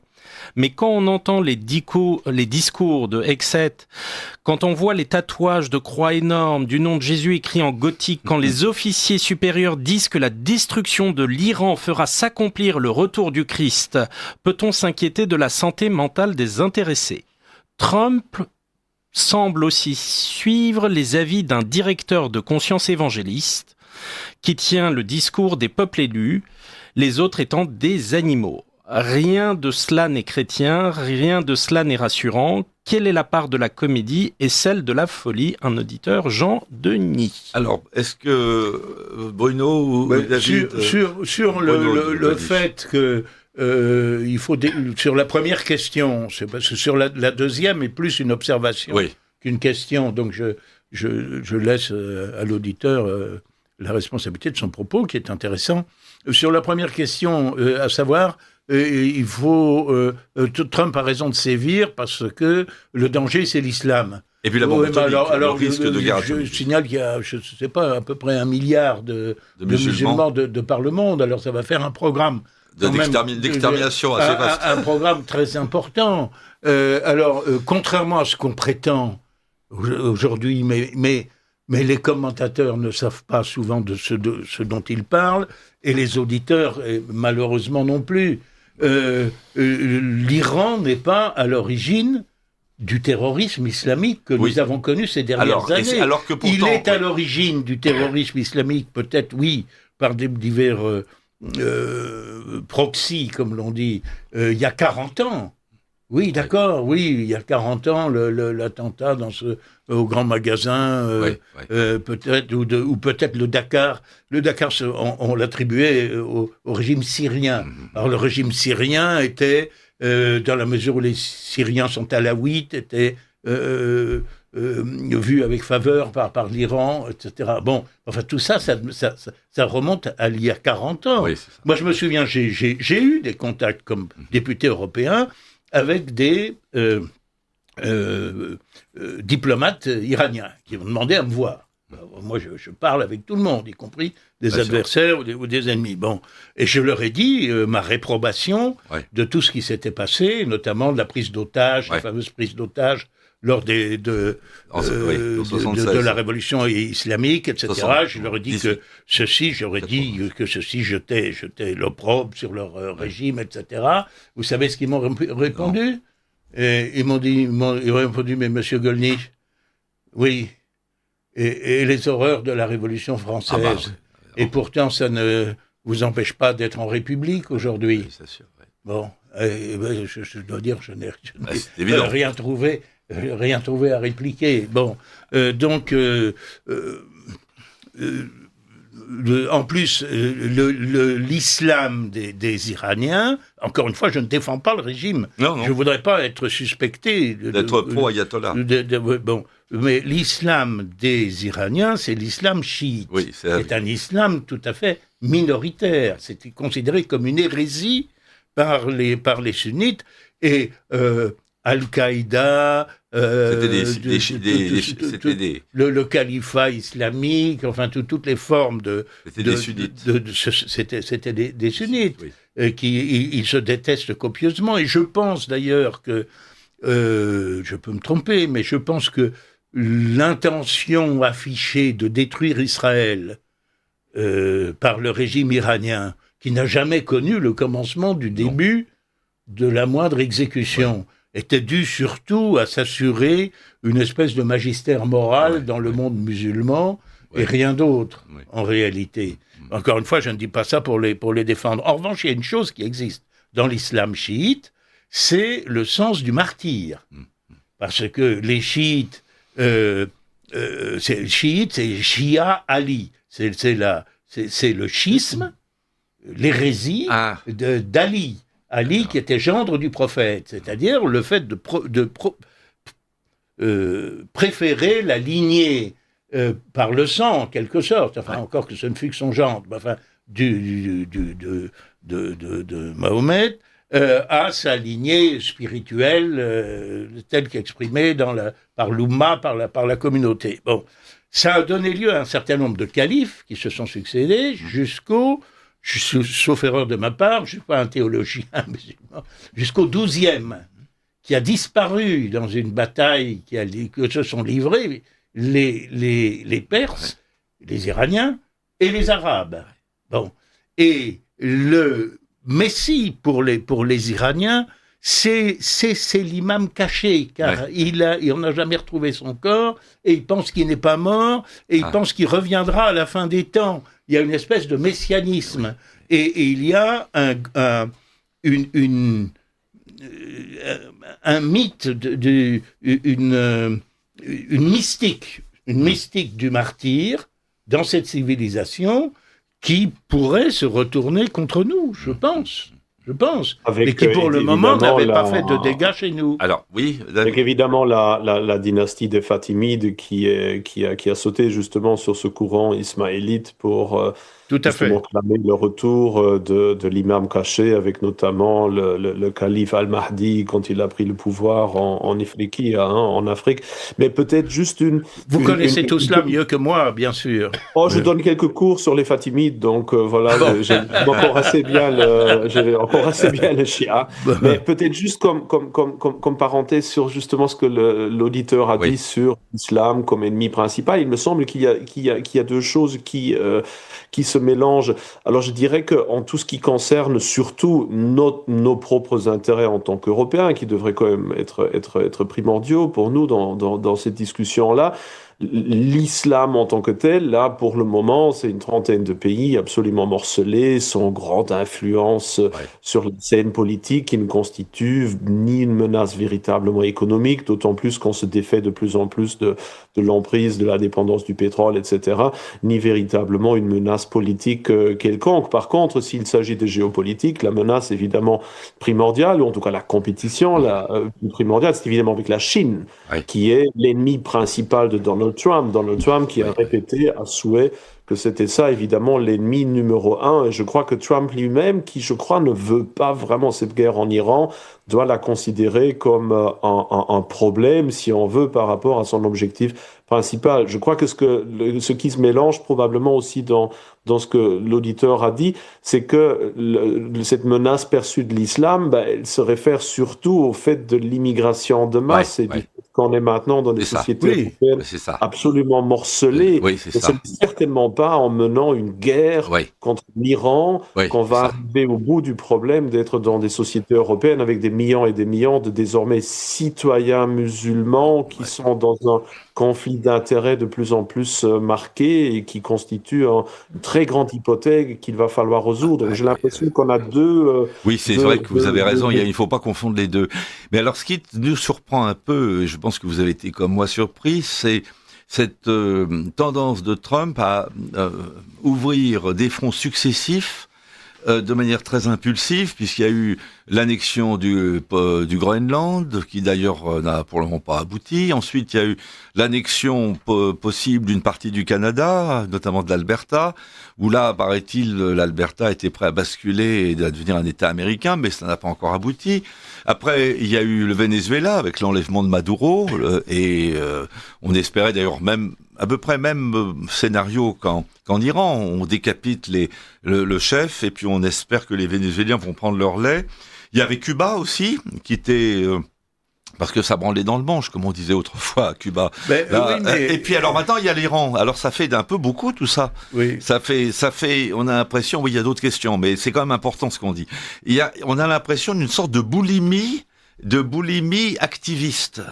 Speaker 5: Mais quand on entend les discours de Exet, quand on voit les tatouages de croix énormes du nom de Jésus écrits en gothique, quand les officiers supérieurs disent que la destruction de l'Iran fera s'accomplir le retour du Christ, peut-on s'inquiéter de la santé mentale des intéressés ? Trump semble aussi suivre les avis d'un directeur de conscience évangéliste qui tient le discours des peuples élus, les autres étant des animaux. Rien de cela n'est chrétien, rien de cela n'est rassurant. Quelle est la part de la comédie et celle de la folie ? Un auditeur, Jean Denis.
Speaker 1: Alors, est-ce que Bruno ou David...
Speaker 3: Sur
Speaker 1: Bruno,
Speaker 3: le
Speaker 1: vas-y.
Speaker 3: fait que il faut sur la première question, c'est parce que sur la deuxième est plus une observation
Speaker 1: Oui.
Speaker 3: qu'une question, donc je laisse à l'auditeur la responsabilité de son propos, qui est intéressant. Sur la première question, à savoir, il faut Trump a raison de sévir parce que le danger c'est l'islam.
Speaker 1: Et puis la bombe atomique, le risque de guerre
Speaker 3: je
Speaker 1: atomique.
Speaker 3: signale qu'il y a, je ne sais pas, à peu près 1 milliard de musulmans de par le monde. Alors ça va faire un programme
Speaker 1: d'extermination assez vaste.
Speaker 3: Un programme très important. Contrairement à ce qu'on prétend aujourd'hui, mais les commentateurs ne savent pas souvent de ce dont ils parlent, et les auditeurs, malheureusement non plus. L'Iran n'est pas à l'origine du terrorisme islamique que nous avons connu ces dernières années.
Speaker 1: Alors que pourtant,
Speaker 3: il est à l'origine du terrorisme islamique, peut-être, oui, par des divers proxys, comme l'on dit, il y a 40 ans. Oui, d'accord, oui, il y a 40 ans, l'attentat au grand magasin, peut-être, ou peut-être le Dakar. Le Dakar, on l'attribuait au régime syrien. Alors le régime syrien était, dans la mesure où les Syriens sont alaouites, était vu avec faveur par l'Iran, etc. Bon, enfin tout ça remonte à il y a 40 ans.
Speaker 1: Oui,
Speaker 3: moi, je me souviens, j'ai eu des contacts comme député européen avec des diplomates iraniens qui ont demandé à me voir. Moi, je parle avec tout le monde, y compris des adversaires ou des ennemis. Bon, et je leur ai dit ma réprobation de tout ce qui s'était passé, notamment de la prise d'otages, la fameuse prise d'otages lors de la révolution islamique, etc. Je leur ai dit que ceci jetait l'opprobre sur leur régime, etc. Vous savez ce qu'ils m'ont répondu ? Ils m'ont répondu, mais monsieur Gollnisch, oui, et les horreurs de la Révolution française. Et pourtant, ça ne vous empêche pas d'être en République aujourd'hui.
Speaker 1: C'est sûr,
Speaker 3: Bon, je dois dire, je n'ai rien trouvé à répliquer. Bon, donc, en plus, l'islam des Iraniens, encore une fois, je ne défends pas le régime.
Speaker 1: Non, non.
Speaker 3: Je ne voudrais pas être suspecté
Speaker 1: D'être pro-ayatollah.
Speaker 3: Bon, mais l'islam des Iraniens, c'est l'islam chiite.
Speaker 1: Oui,
Speaker 3: c'est un islam tout à fait minoritaire. C'était considéré comme une hérésie par les sunnites. Et Al-Qaïda, le califat islamique, enfin toutes les formes
Speaker 1: C'était des sunnites.
Speaker 3: C'était des sunnites,
Speaker 1: oui.
Speaker 3: Ils se détestent copieusement. Et je pense d'ailleurs que, je peux me tromper, mais je pense que l'intention affichée de détruire Israël par le régime iranien, qui n'a jamais connu le commencement du début de la moindre exécution, était due surtout à s'assurer une espèce de magistère moral dans le monde musulman et rien d'autre, en réalité. Encore une fois, je ne dis pas ça pour les défendre. En revanche, il y a une chose qui existe dans l'islam chiite, c'est le sens du martyr. Parce que les chiites, c'est Shia Ali, c'est le schisme, l'hérésie d'Ali. Ali qui était gendre du prophète, c'est-à-dire le fait de préférer la lignée par le sang, en quelque sorte, enfin encore que ce ne fut que son gendre, enfin de Mahomet, à sa lignée spirituelle telle qu'exprimée par l'Oumma, par la communauté. Bon, ça a donné lieu à un certain nombre de califes qui se sont succédés sauf erreur de ma part, je ne suis pas un théologien musulman, jusqu'au 12e, qui a disparu dans une bataille que se sont livrés les Perses, les Iraniens et les Arabes. Bon. Et le Messie pour les Iraniens, c'est l'imam caché, car on n'a jamais retrouvé son corps, et il pense qu'il n'est pas mort, et il pense qu'il reviendra à la fin des temps. Il y a une espèce de messianisme, et il y a un mythe, une mystique du martyr dans cette civilisation qui pourrait se retourner contre nous, je pense. Et qui pour le moment n'avait pas fait de dégâts chez nous.
Speaker 1: Alors oui,
Speaker 2: avec évidemment la dynastie des Fatimides qui a sauté justement sur ce courant ismaélite pour
Speaker 3: tout à fait
Speaker 2: clamer le retour de l'imam caché, avec notamment le calife Al-Mahdi quand il a pris le pouvoir en Ifriqiya, en Afrique. Mais peut-être juste
Speaker 3: Vous connaissez tout cela mieux que moi, bien sûr.
Speaker 2: Oh, je donne quelques cours sur les Fatimides, donc voilà, j'ai encore assez bien le Shia. Mais peut-être juste comme parenthèse sur justement ce que l'auditeur a dit sur l'islam comme ennemi principal, il me semble qu'il y a deux choses qui se mélangent. Alors je dirais qu'en tout ce qui concerne surtout nos propres intérêts en tant qu'Européens, qui devraient quand même être primordiaux pour nous dans cette discussion-là, l'islam en tant que tel, là, pour le moment, c'est une trentaine de pays absolument morcelés, sans grande influence sur la scène politique, qui ne constitue ni une menace véritablement économique, d'autant plus qu'on se défait de plus en plus de l'emprise, de la dépendance du pétrole, etc., ni véritablement une menace politique quelconque. Par contre, s'il s'agit de géopolitique, la menace évidemment primordiale, ou en tout cas la compétition primordiale, c'est évidemment avec la Chine, qui est l'ennemi principal de Donald Trump qui a répété à souhait que c'était ça, évidemment, l'ennemi numéro 1. Et je crois que Trump lui-même, qui, je crois, ne veut pas vraiment cette guerre en Iran, doit la considérer comme un problème, si on veut, par rapport à son objectif principal. Je crois que ce qui se mélange probablement aussi dans ce que l'auditeur a dit, c'est que cette menace perçue de l'islam, elle se réfère surtout au fait de l'immigration de masse et du fait qu'on est maintenant dans des sociétés européennes absolument morcelées.
Speaker 1: C'est
Speaker 2: certainement pas en menant une guerre contre l'Iran qu'on va arriver au bout du problème d'être dans des sociétés européennes avec des millions et des millions de désormais citoyens musulmans qui sont dans un conflit d'intérêts de plus en plus marqué et qui constitue une très grande hypothèque qu'il va falloir résoudre. J'ai l'impression qu'on a deux...
Speaker 1: oui, c'est vrai que vous avez raison, il ne faut pas confondre les deux. Mais alors, ce qui nous surprend un peu, je pense que vous avez été comme moi surpris, c'est cette tendance de Trump à ouvrir des fronts successifs de manière très impulsive, puisqu'il y a eu l'annexion du Groenland, qui d'ailleurs n'a pour le moment pas abouti. Ensuite, il y a eu l'annexion possible d'une partie du Canada, notamment de l'Alberta, où là, paraît-il, l'Alberta était prêt à basculer et à devenir un État américain, mais ça n'a pas encore abouti. Après, il y a eu le Venezuela, avec l'enlèvement de Maduro, et on espérait d'ailleurs même à peu près même scénario qu'en Iran. On décapite le chef et puis on espère que les Vénézuéliens vont prendre leur lait. Il y avait Cuba aussi, qui était... parce que ça branlait dans le manche, comme on disait autrefois à Cuba. Et puis alors maintenant, il y a l'Iran. Alors ça fait d'un peu beaucoup tout ça.
Speaker 3: Oui.
Speaker 1: Ça fait, on a l'impression, oui, il y a d'autres questions, mais c'est quand même important ce qu'on dit. On a l'impression d'une sorte de boulimie activiste.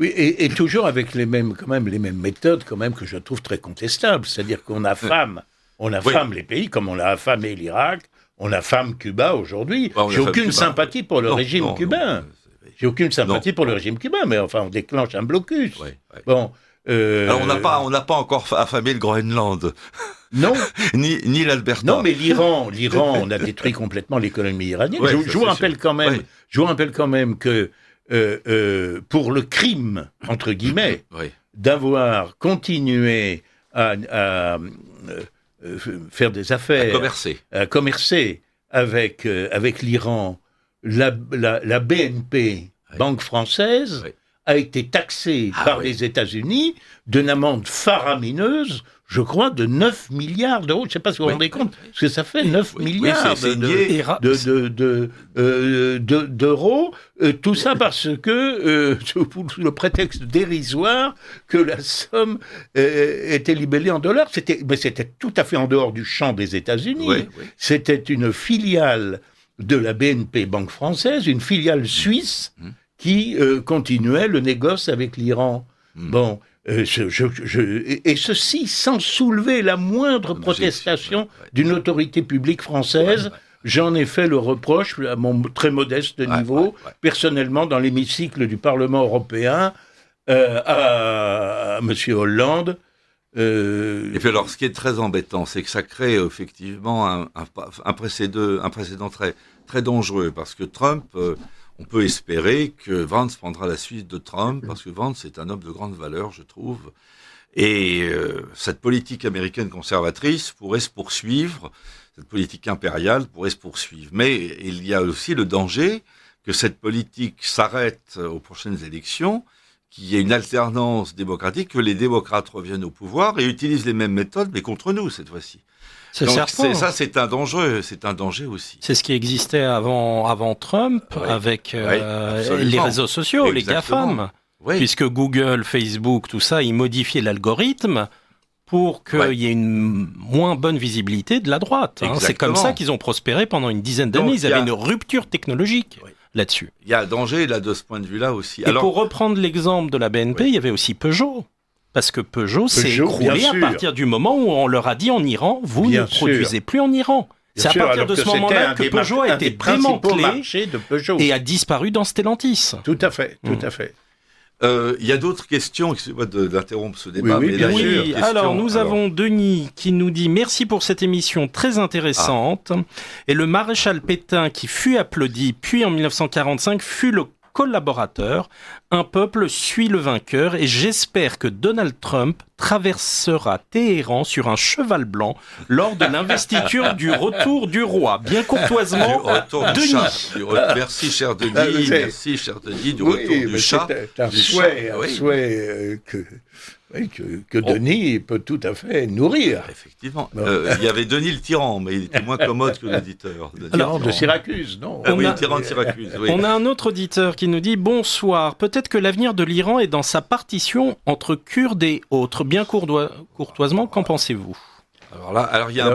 Speaker 3: Oui, et toujours avec les mêmes méthodes quand même que je trouve très contestables. C'est-à-dire qu'on affame les pays comme on a affamé l'Irak, on affame Cuba aujourd'hui. J'ai aucune sympathie pour le régime cubain. J'ai aucune sympathie pour le régime cubain, mais enfin on déclenche un blocus. Bon.
Speaker 1: Alors on n'a pas encore affamé le Groenland.
Speaker 3: Non.
Speaker 1: ni l'Alberta.
Speaker 3: Non, mais l'Iran, on a détruit complètement l'économie iranienne. Je vous rappelle quand même que pour le crime, entre guillemets, d'avoir continué à faire des affaires, à commercer avec l'Iran, la BNP, Banque française, a été taxée par les États-Unis d'une amende faramineuse, je crois, de 9 milliards d'euros. Je ne sais pas si vous vous rendez compte, ce que ça fait, 9 milliards d'euros. Tout ça parce que, sous le prétexte dérisoire, que la somme était libellée en dollars. Mais c'était tout à fait en dehors du champ des États-Unis. C'était une filiale de la BNP Banque française, une filiale suisse qui continuait le négoce avec l'Iran. Bon. Et ceci sans soulever la moindre protestation d'une autorité publique française. J'en ai fait le reproche à mon très modeste niveau, personnellement dans l'hémicycle du Parlement européen, à M. Hollande.
Speaker 1: Et puis alors, ce qui est très embêtant, c'est que ça crée effectivement un précédent très, très dangereux, parce que Trump... on peut espérer que Vance prendra la suite de Trump, parce que Vance est un homme de grande valeur, je trouve. Et cette politique américaine conservatrice pourrait se poursuivre, cette politique impériale pourrait se poursuivre. Mais il y a aussi le danger que cette politique s'arrête aux prochaines élections, qu'il y ait une alternance démocratique, que les démocrates reviennent au pouvoir et utilisent les mêmes méthodes, mais contre nous cette fois-ci. Donc ça, c'est un danger aussi.
Speaker 5: C'est ce qui existait avant Trump, avec les réseaux sociaux, les GAFAM, puisque Google, Facebook, tout ça, ils modifiaient l'algorithme pour qu'il y ait une moins bonne visibilité de la droite. C'est comme ça qu'ils ont prospéré pendant une dizaine d'années. Ils avaient une rupture technologique là-dessus.
Speaker 1: Il y a un danger là, de ce point de vue-là aussi.
Speaker 5: Et pour reprendre l'exemple de la BNP, il y avait aussi Peugeot. Parce que Peugeot s'est écroulé à partir du moment où on leur a dit en Iran, vous ne produisez plus en Iran. C'est à partir de ce moment-là que Peugeot a été démantelé et a disparu dans Stellantis.
Speaker 3: Tout à fait, tout à fait.
Speaker 1: Il y a d'autres questions, excusez-moi d'interrompre ce débat.
Speaker 5: Oui, alors nous avons Denis qui nous dit « Merci pour cette émission très intéressante ». Et le maréchal Pétain qui fut applaudi, puis en 1945 fut le collaborateur. Un peuple suit le vainqueur et j'espère que Donald Trump traversera Téhéran sur un cheval blanc lors de l'investiture du retour du roi. Bien courtoisement, Denis.
Speaker 1: Merci, cher Denis. Merci, cher Denis, du retour du chat.
Speaker 3: C'est un souhait que Denis peut tout à fait nourrir.
Speaker 1: Effectivement. Il y avait Denis le tyran, mais il était moins commode que l'auditeur.
Speaker 3: Alors, de Syracuse, non?
Speaker 1: Le tyran de Syracuse, oui.
Speaker 5: On a un autre auditeur qui nous dit « Bonsoir, peut-être que l'avenir de l'Iran est dans sa partition entre Kurdes et autres. Bien courtoisement, qu'en pensez-vous ?»
Speaker 1: Alors il y a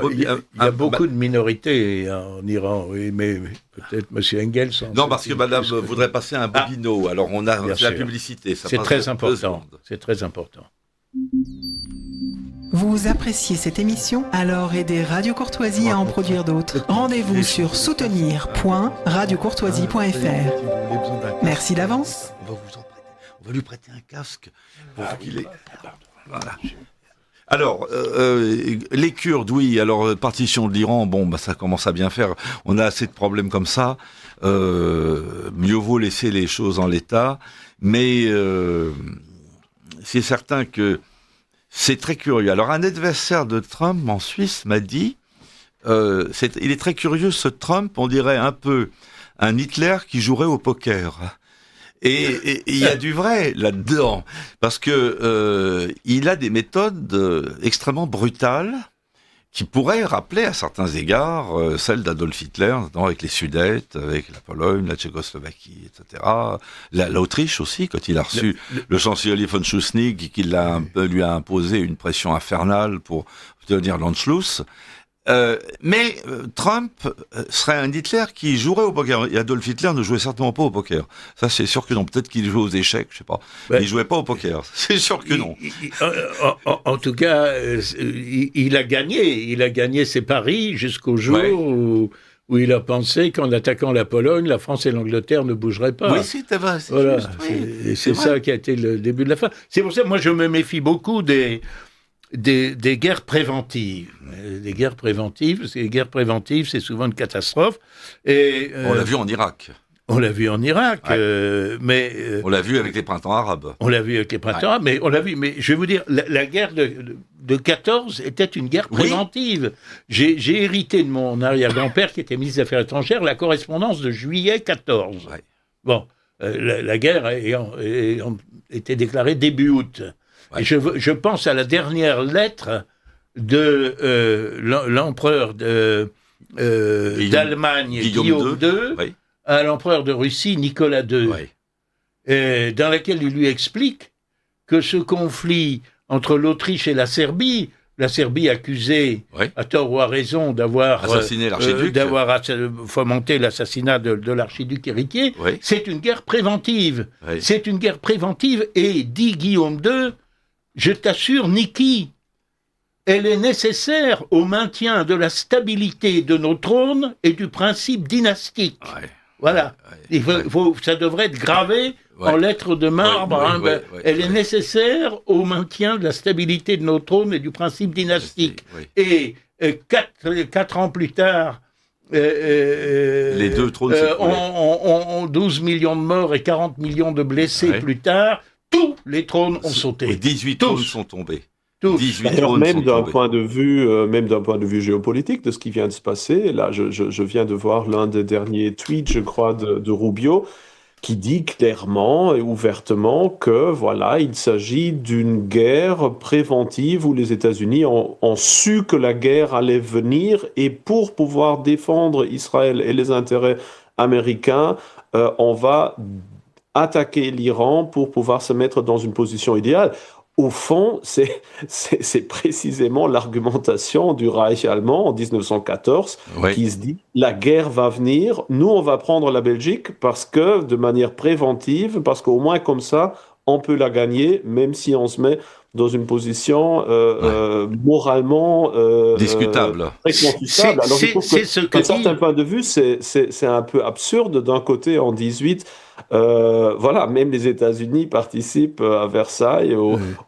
Speaker 3: beaucoup de minorités en Iran, oui, mais peut-être M. Engels...
Speaker 1: Non, parce que madame voudrait passer un bobino, alors on a la publicité.
Speaker 3: C'est très important, c'est très important.
Speaker 6: Vous appréciez cette émission? Alors aidez Radio Courtoisie à en produire d'autres. Rendez-vous sur soutenir.radiocourtoisie.fr. Merci d'avance.
Speaker 1: On va lui prêter un casque pour qu'il ait... Voilà. Alors, les Kurdes, oui, alors partition de l'Iran, bon, bah, ça commence à bien faire. On a assez de problèmes comme ça. Mieux vaut laisser les choses en l'état. Mais c'est certain que c'est très curieux. Alors, un adversaire de Trump en Suisse m'a dit, il est très curieux, ce Trump, on dirait un peu un Hitler qui jouerait au poker. Et il y a du vrai là-dedans, parce que il a des méthodes extrêmement brutales qui pourraient rappeler à certains égards celles d'Adolf Hitler, notamment avec les Sudètes, avec la Pologne, la Tchécoslovaquie, etc. L'Autriche aussi, quand il a reçu le chancelier von Schuschnigg, qui lui a imposé une pression infernale pour obtenir l'Anschluss. Mais Trump serait un Hitler qui jouerait au poker. Et Adolf Hitler ne jouait certainement pas au poker. Ça, c'est sûr que non. Peut-être qu'il jouait aux échecs, je sais pas. Mais il jouait pas au poker. C'est sûr que non.
Speaker 3: En tout cas, il a gagné. Il a gagné ses paris jusqu'au jour où il a pensé qu'en attaquant la Pologne, la France et l'Angleterre ne bougeraient pas.
Speaker 1: Oui, c'est vrai.
Speaker 3: Voilà.
Speaker 1: Juste, oui.
Speaker 3: Et c'est ça qui a été le début de la fin. C'est pour ça que moi, je me méfie beaucoup des guerres préventives. Des guerres préventives, parce que les guerres préventives, c'est souvent une catastrophe. Et,
Speaker 1: on l'a vu en Irak.
Speaker 3: On l'a vu en Irak, mais...
Speaker 1: on l'a vu avec les printemps arabes.
Speaker 3: On l'a vu avec les printemps arabes, mais on l'a vu... Mais je vais vous dire, la guerre de 14 était une guerre préventive. Oui. J'ai hérité de mon arrière-grand-père, qui était ministre des Affaires étrangères, la correspondance de juillet 14. Ouais. Bon, la guerre était déclarée début août. Ouais. Et je pense à la dernière lettre de l'empereur d'Allemagne, Guillaume II, oui. À l'empereur de Russie, Nicolas II, oui. Dans laquelle il lui explique que ce conflit entre l'Autriche et la Serbie accusée, oui. À tort ou à raison, d'avoir
Speaker 1: assassiné l'archiduc,
Speaker 3: d'avoir fomenté l'assassinat de l'archiduc héritier, oui. C'est une guerre préventive. Oui. C'est une guerre préventive, et dit Guillaume II, je t'assure, Niki, elle est nécessaire au maintien de la stabilité de nos trônes et du principe dynastique. Ouais. Voilà. Ça devrait être gravé en lettres de marbre. Elle est nécessaire au maintien de la stabilité de nos trônes et du principe dynastique. Et 4 ans plus tard,
Speaker 1: les deux trônes
Speaker 3: ont 12 millions de morts et 40 millions de blessés plus tard. Tous les trônes ont sauté.
Speaker 1: Et 18 trônes sont tombés.
Speaker 2: D'ailleurs, même d'un point de vue géopolitique de ce qui vient de se passer, là, je viens de voir l'un des derniers tweets, je crois, de Rubio, qui dit clairement et ouvertement que, voilà, il s'agit d'une guerre préventive où les États-Unis ont su que la guerre allait venir, et pour pouvoir défendre Israël et les intérêts américains, on va attaquer l'Iran pour pouvoir se mettre dans une position idéale. Au fond, c'est précisément l'argumentation du Reich allemand en 1914 qui se dit la guerre va venir, nous on va prendre la Belgique parce que de manière préventive, parce qu'au moins comme ça on peut la gagner, même si on se met dans une position moralement
Speaker 1: discutable.
Speaker 2: Alors je trouve que d'un certain point de vue, c'est un peu absurde. D'un côté, en 18, voilà, même les États-Unis participent à Versailles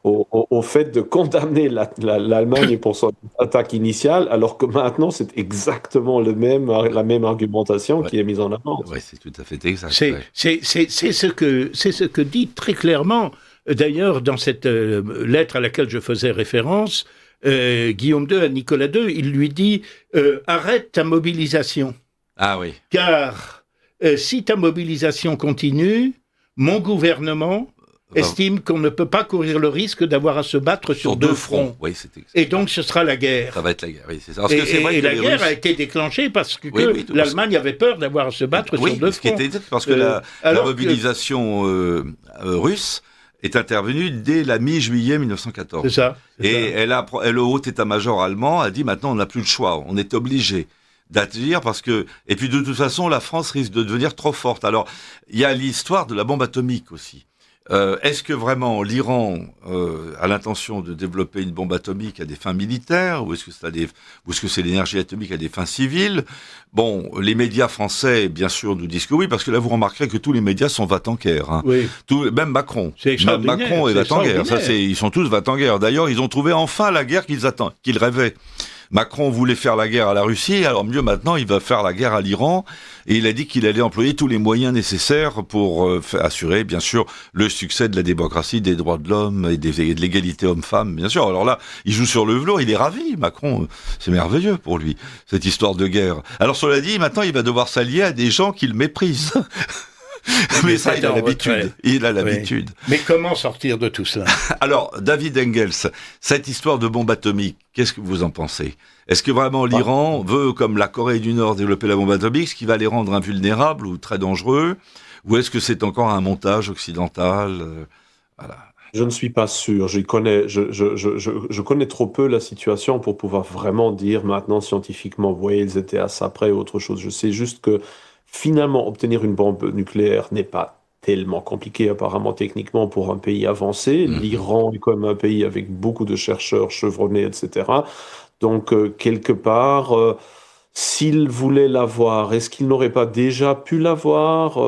Speaker 2: au fait de condamner l'Allemagne pour son attaque initiale, alors que maintenant, c'est exactement la même argumentation qui est mise en avant.
Speaker 1: Oui, c'est tout à fait exact.
Speaker 3: C'est ce que dit très clairement. D'ailleurs, dans cette lettre à laquelle je faisais référence, Guillaume II à Nicolas II, il lui dit « Arrête ta mobilisation.
Speaker 1: Ah oui.
Speaker 3: Car si ta mobilisation continue, mon gouvernement estime qu'on ne peut pas courir le risque d'avoir à se battre sur deux fronts.
Speaker 1: Oui,
Speaker 3: et donc ce sera la guerre.
Speaker 1: Ça va être la guerre, oui. C'est ça.
Speaker 3: Et la guerre a été déclenchée parce que l'Allemagne avait peur d'avoir à se battre sur deux fronts.
Speaker 1: Parce que la mobilisation russe est intervenue dès la mi-juillet 1914.
Speaker 3: C'est ça.
Speaker 1: Le haut état-major allemand a dit maintenant on n'a plus le choix, on est obligé d'agir parce que... Et puis de toute façon, la France risque de devenir trop forte. Alors, il y a l'histoire de la bombe atomique aussi. Est-ce que vraiment l'Iran a l'intention de développer une bombe atomique à des fins militaires, ou est-ce que c'est l'énergie atomique à des fins civiles? Bon, les médias français, bien sûr, nous disent que oui, parce que là, vous remarquerez que tous les médias sont va-t-en-guerre. Hein.
Speaker 3: Oui.
Speaker 1: Même Macron.
Speaker 3: C'est extraordinaire.
Speaker 1: Même Macron est va-t-en-guerre. Ça, ils sont tous va-t-en-guerre. D'ailleurs, ils ont trouvé enfin la guerre qu'ils rêvaient. Macron voulait faire la guerre à la Russie, alors mieux maintenant, il va faire la guerre à l'Iran, et il a dit qu'il allait employer tous les moyens nécessaires pour assurer, bien sûr, le succès de la démocratie, des droits de l'homme et de l'égalité homme-femme, bien sûr. Alors là, il joue sur le velours, il est ravi, Macron, c'est merveilleux pour lui, cette histoire de guerre. Alors cela dit, maintenant, il va devoir s'allier à des gens qu'il méprise. Mais ça, il a l'habitude. Il a l'habitude.
Speaker 3: Oui. Mais comment sortir de tout cela?
Speaker 1: Alors, David Engels, cette histoire de bombe atomique, qu'est-ce que vous en pensez? Est-ce que vraiment l'Iran veut, comme la Corée du Nord, développer la bombe atomique, ce qui va les rendre invulnérables ou très dangereux? Ou est-ce que c'est encore un montage occidental? Voilà.
Speaker 2: Je ne suis pas sûr. Je connais trop peu la situation pour pouvoir vraiment dire maintenant scientifiquement, vous voyez, ils étaient à ça près ou autre chose. Je sais juste que finalement, obtenir une bombe nucléaire n'est pas tellement compliqué apparemment techniquement pour un pays avancé. L'Iran est quand même un pays avec beaucoup de chercheurs chevronnés, etc. Donc, quelque part, s'il voulait l'avoir, est-ce qu'il n'aurait pas déjà pu l'avoir?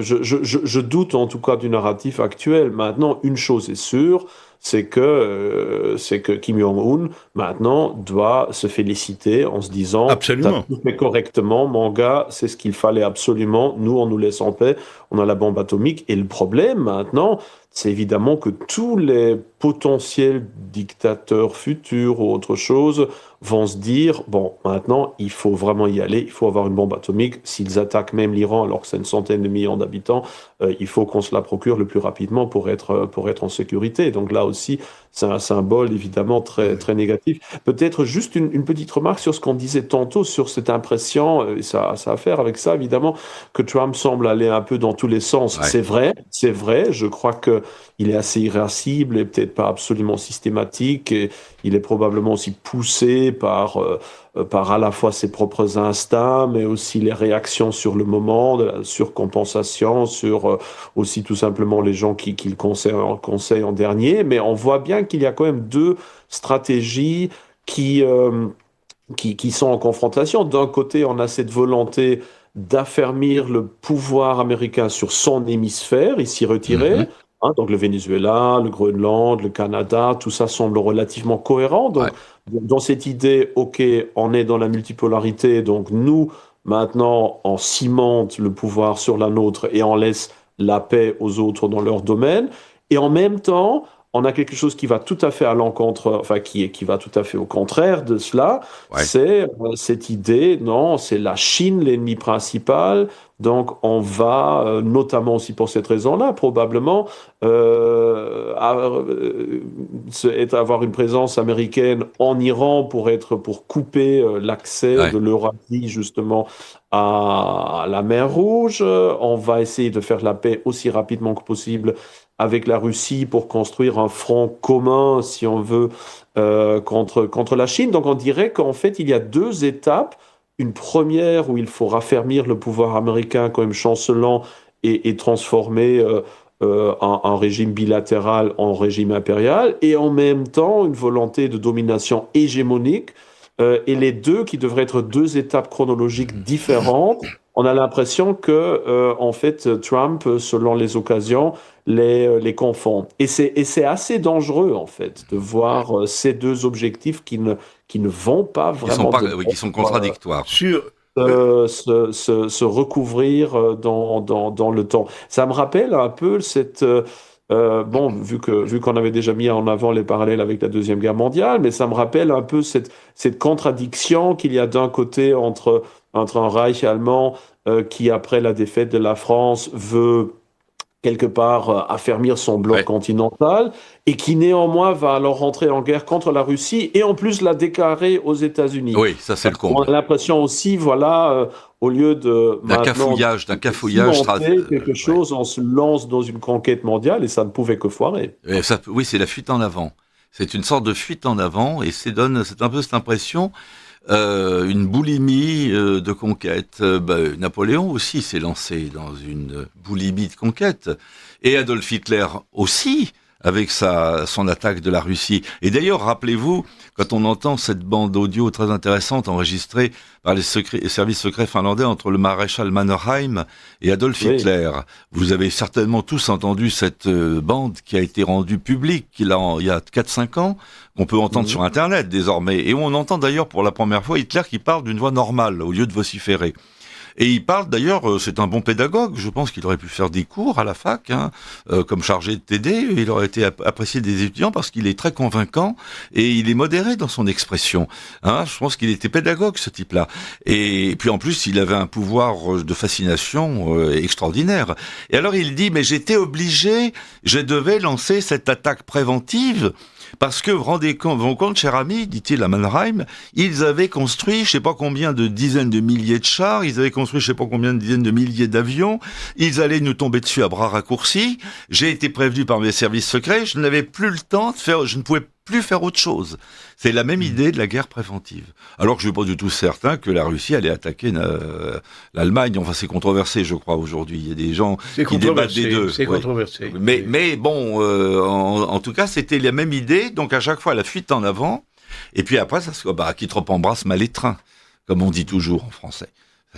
Speaker 2: Je doute en tout cas du narratif actuel. Maintenant, une chose est sûre, c'est que Kim Jong-un, maintenant, doit se féliciter en se disant «
Speaker 3: Absolument.
Speaker 2: T'as tout fait correctement, mon gars, c'est ce qu'il fallait absolument. Nous, on nous laisse en paix, on a la bombe atomique. » Et le problème, maintenant, c'est évidemment que tous les potentiels dictateurs futurs ou autre chose vont se dire « Bon, maintenant, il faut vraiment y aller, il faut avoir une bombe atomique. S'ils attaquent même l'Iran, alors que c'est une centaine de millions d'habitants, il faut qu'on se la procure le plus rapidement pour être en sécurité. » Donc là aussi, c'est un symbole évidemment très, très négatif. Peut-être juste une petite remarque sur ce qu'on disait tantôt, sur cette impression, et ça a à faire avec ça évidemment, que Trump semble aller un peu dans tous les sens.
Speaker 1: Ouais.
Speaker 2: C'est vrai, je crois qu'il est assez irascible et peut-être pas absolument systématique, et il est probablement aussi poussé par à la fois ses propres instincts, mais aussi les réactions sur le moment, de la surcompensation, sur aussi tout simplement les gens qu'il conseille en dernier. Mais on voit bien qu'il y a quand même deux stratégies qui sont en confrontation. D'un côté, on a cette volonté d'affermir le pouvoir américain sur son hémisphère, y s'y retirer. Hein, donc le Venezuela, le Groenland, le Canada, tout ça semble relativement cohérent. Donc, dans cette idée, OK, on est dans la multipolarité, donc nous, maintenant, on cimente le pouvoir sur la nôtre et on laisse la paix aux autres dans leur domaine. Et en même temps, on a quelque chose qui va tout à fait à l'encontre, enfin qui va tout à fait au contraire de cela.
Speaker 1: Ouais.
Speaker 2: C'est cette idée, non, c'est la Chine l'ennemi principal. Donc on va, notamment aussi pour cette raison-là, probablement avoir une présence américaine en Iran pour couper l'accès de l'Eurasie justement à la mer Rouge. On va essayer de faire la paix aussi rapidement que possible avec la Russie pour construire un front commun, si on veut, contre la Chine. Donc on dirait qu'en fait, il y a deux étapes. Une première où il faut raffermir le pouvoir américain quand même chancelant et transformer un régime bilatéral en régime impérial, et en même temps une volonté de domination hégémonique. Et les deux qui devraient être deux étapes chronologiques différentes, on a l'impression que en fait Trump, selon les occasions, les confond. Et c'est assez dangereux en fait de voir ces deux objectifs qui ne vont pas vraiment,
Speaker 1: qui sont contradictoires.
Speaker 2: Se recouvrir dans le temps. Ça me rappelle un peu cette vu qu'on avait déjà mis en avant les parallèles avec la Deuxième Guerre mondiale, mais ça me rappelle un peu cette contradiction qu'il y a d'un côté entre un Reich allemand qui, après la défaite de la France, veut quelque part affermir son bloc continental, et qui néanmoins va alors rentrer en guerre contre la Russie et en plus la déclarer aux États-Unis.
Speaker 1: Oui, ça c'est le comble.
Speaker 2: On a l'impression aussi, au lieu
Speaker 1: d'un cafouillage
Speaker 2: quelque chose, on se lance dans une conquête mondiale et ça ne pouvait que foirer.
Speaker 1: Oui, c'est la fuite en avant. C'est une sorte de fuite en avant et c'est un peu cette impression. Une boulimie de conquête. Napoléon aussi s'est lancé dans une boulimie de conquête. et Adolf Hitler aussi, avec son attaque de la Russie. Et d'ailleurs, rappelez-vous, quand on entend cette bande audio très intéressante enregistrée par les services secrets finlandais entre le maréchal Mannerheim et Adolf Hitler, vous avez certainement tous entendu cette bande qui a été rendue publique il y a 4-5 ans, qu'on peut entendre sur Internet désormais, et où on entend d'ailleurs pour la première fois Hitler qui parle d'une voix normale au lieu de vociférer. Et il parle d'ailleurs, c'est un bon pédagogue, je pense qu'il aurait pu faire des cours à la fac, comme chargé de TD, il aurait été apprécié des étudiants parce qu'il est très convaincant et il est modéré dans son expression. Je pense qu'il était pédagogue, ce type-là. Et puis en plus, il avait un pouvoir de fascination extraordinaire. Et alors il dit, mais j'étais obligé, je devais lancer cette attaque préventive, parce que vous vous compte, cher ami, dit-il à Mannerheim, ils avaient construit je sais pas combien de dizaines de milliers de chars, ils avaient construit je sais pas combien de dizaines de milliers d'avions, ils allaient nous tomber dessus à bras raccourcis, j'ai été prévenu par mes services secrets, je n'avais plus le temps de faire, je ne pouvais plus faire autre chose. C'est la même idée de la guerre préventive. Alors que je ne suis pas du tout certain que la Russie allait attaquer l'Allemagne. Enfin, c'est controversé, je crois, aujourd'hui. Il y a des gens qui débattent des deux.
Speaker 3: C'est controversé.
Speaker 1: Mais bon, en tout cas, c'était la même idée. Donc, à chaque fois, la fuite en avant. Et puis après, qui trop embrasse mal étreint, comme on dit toujours en français.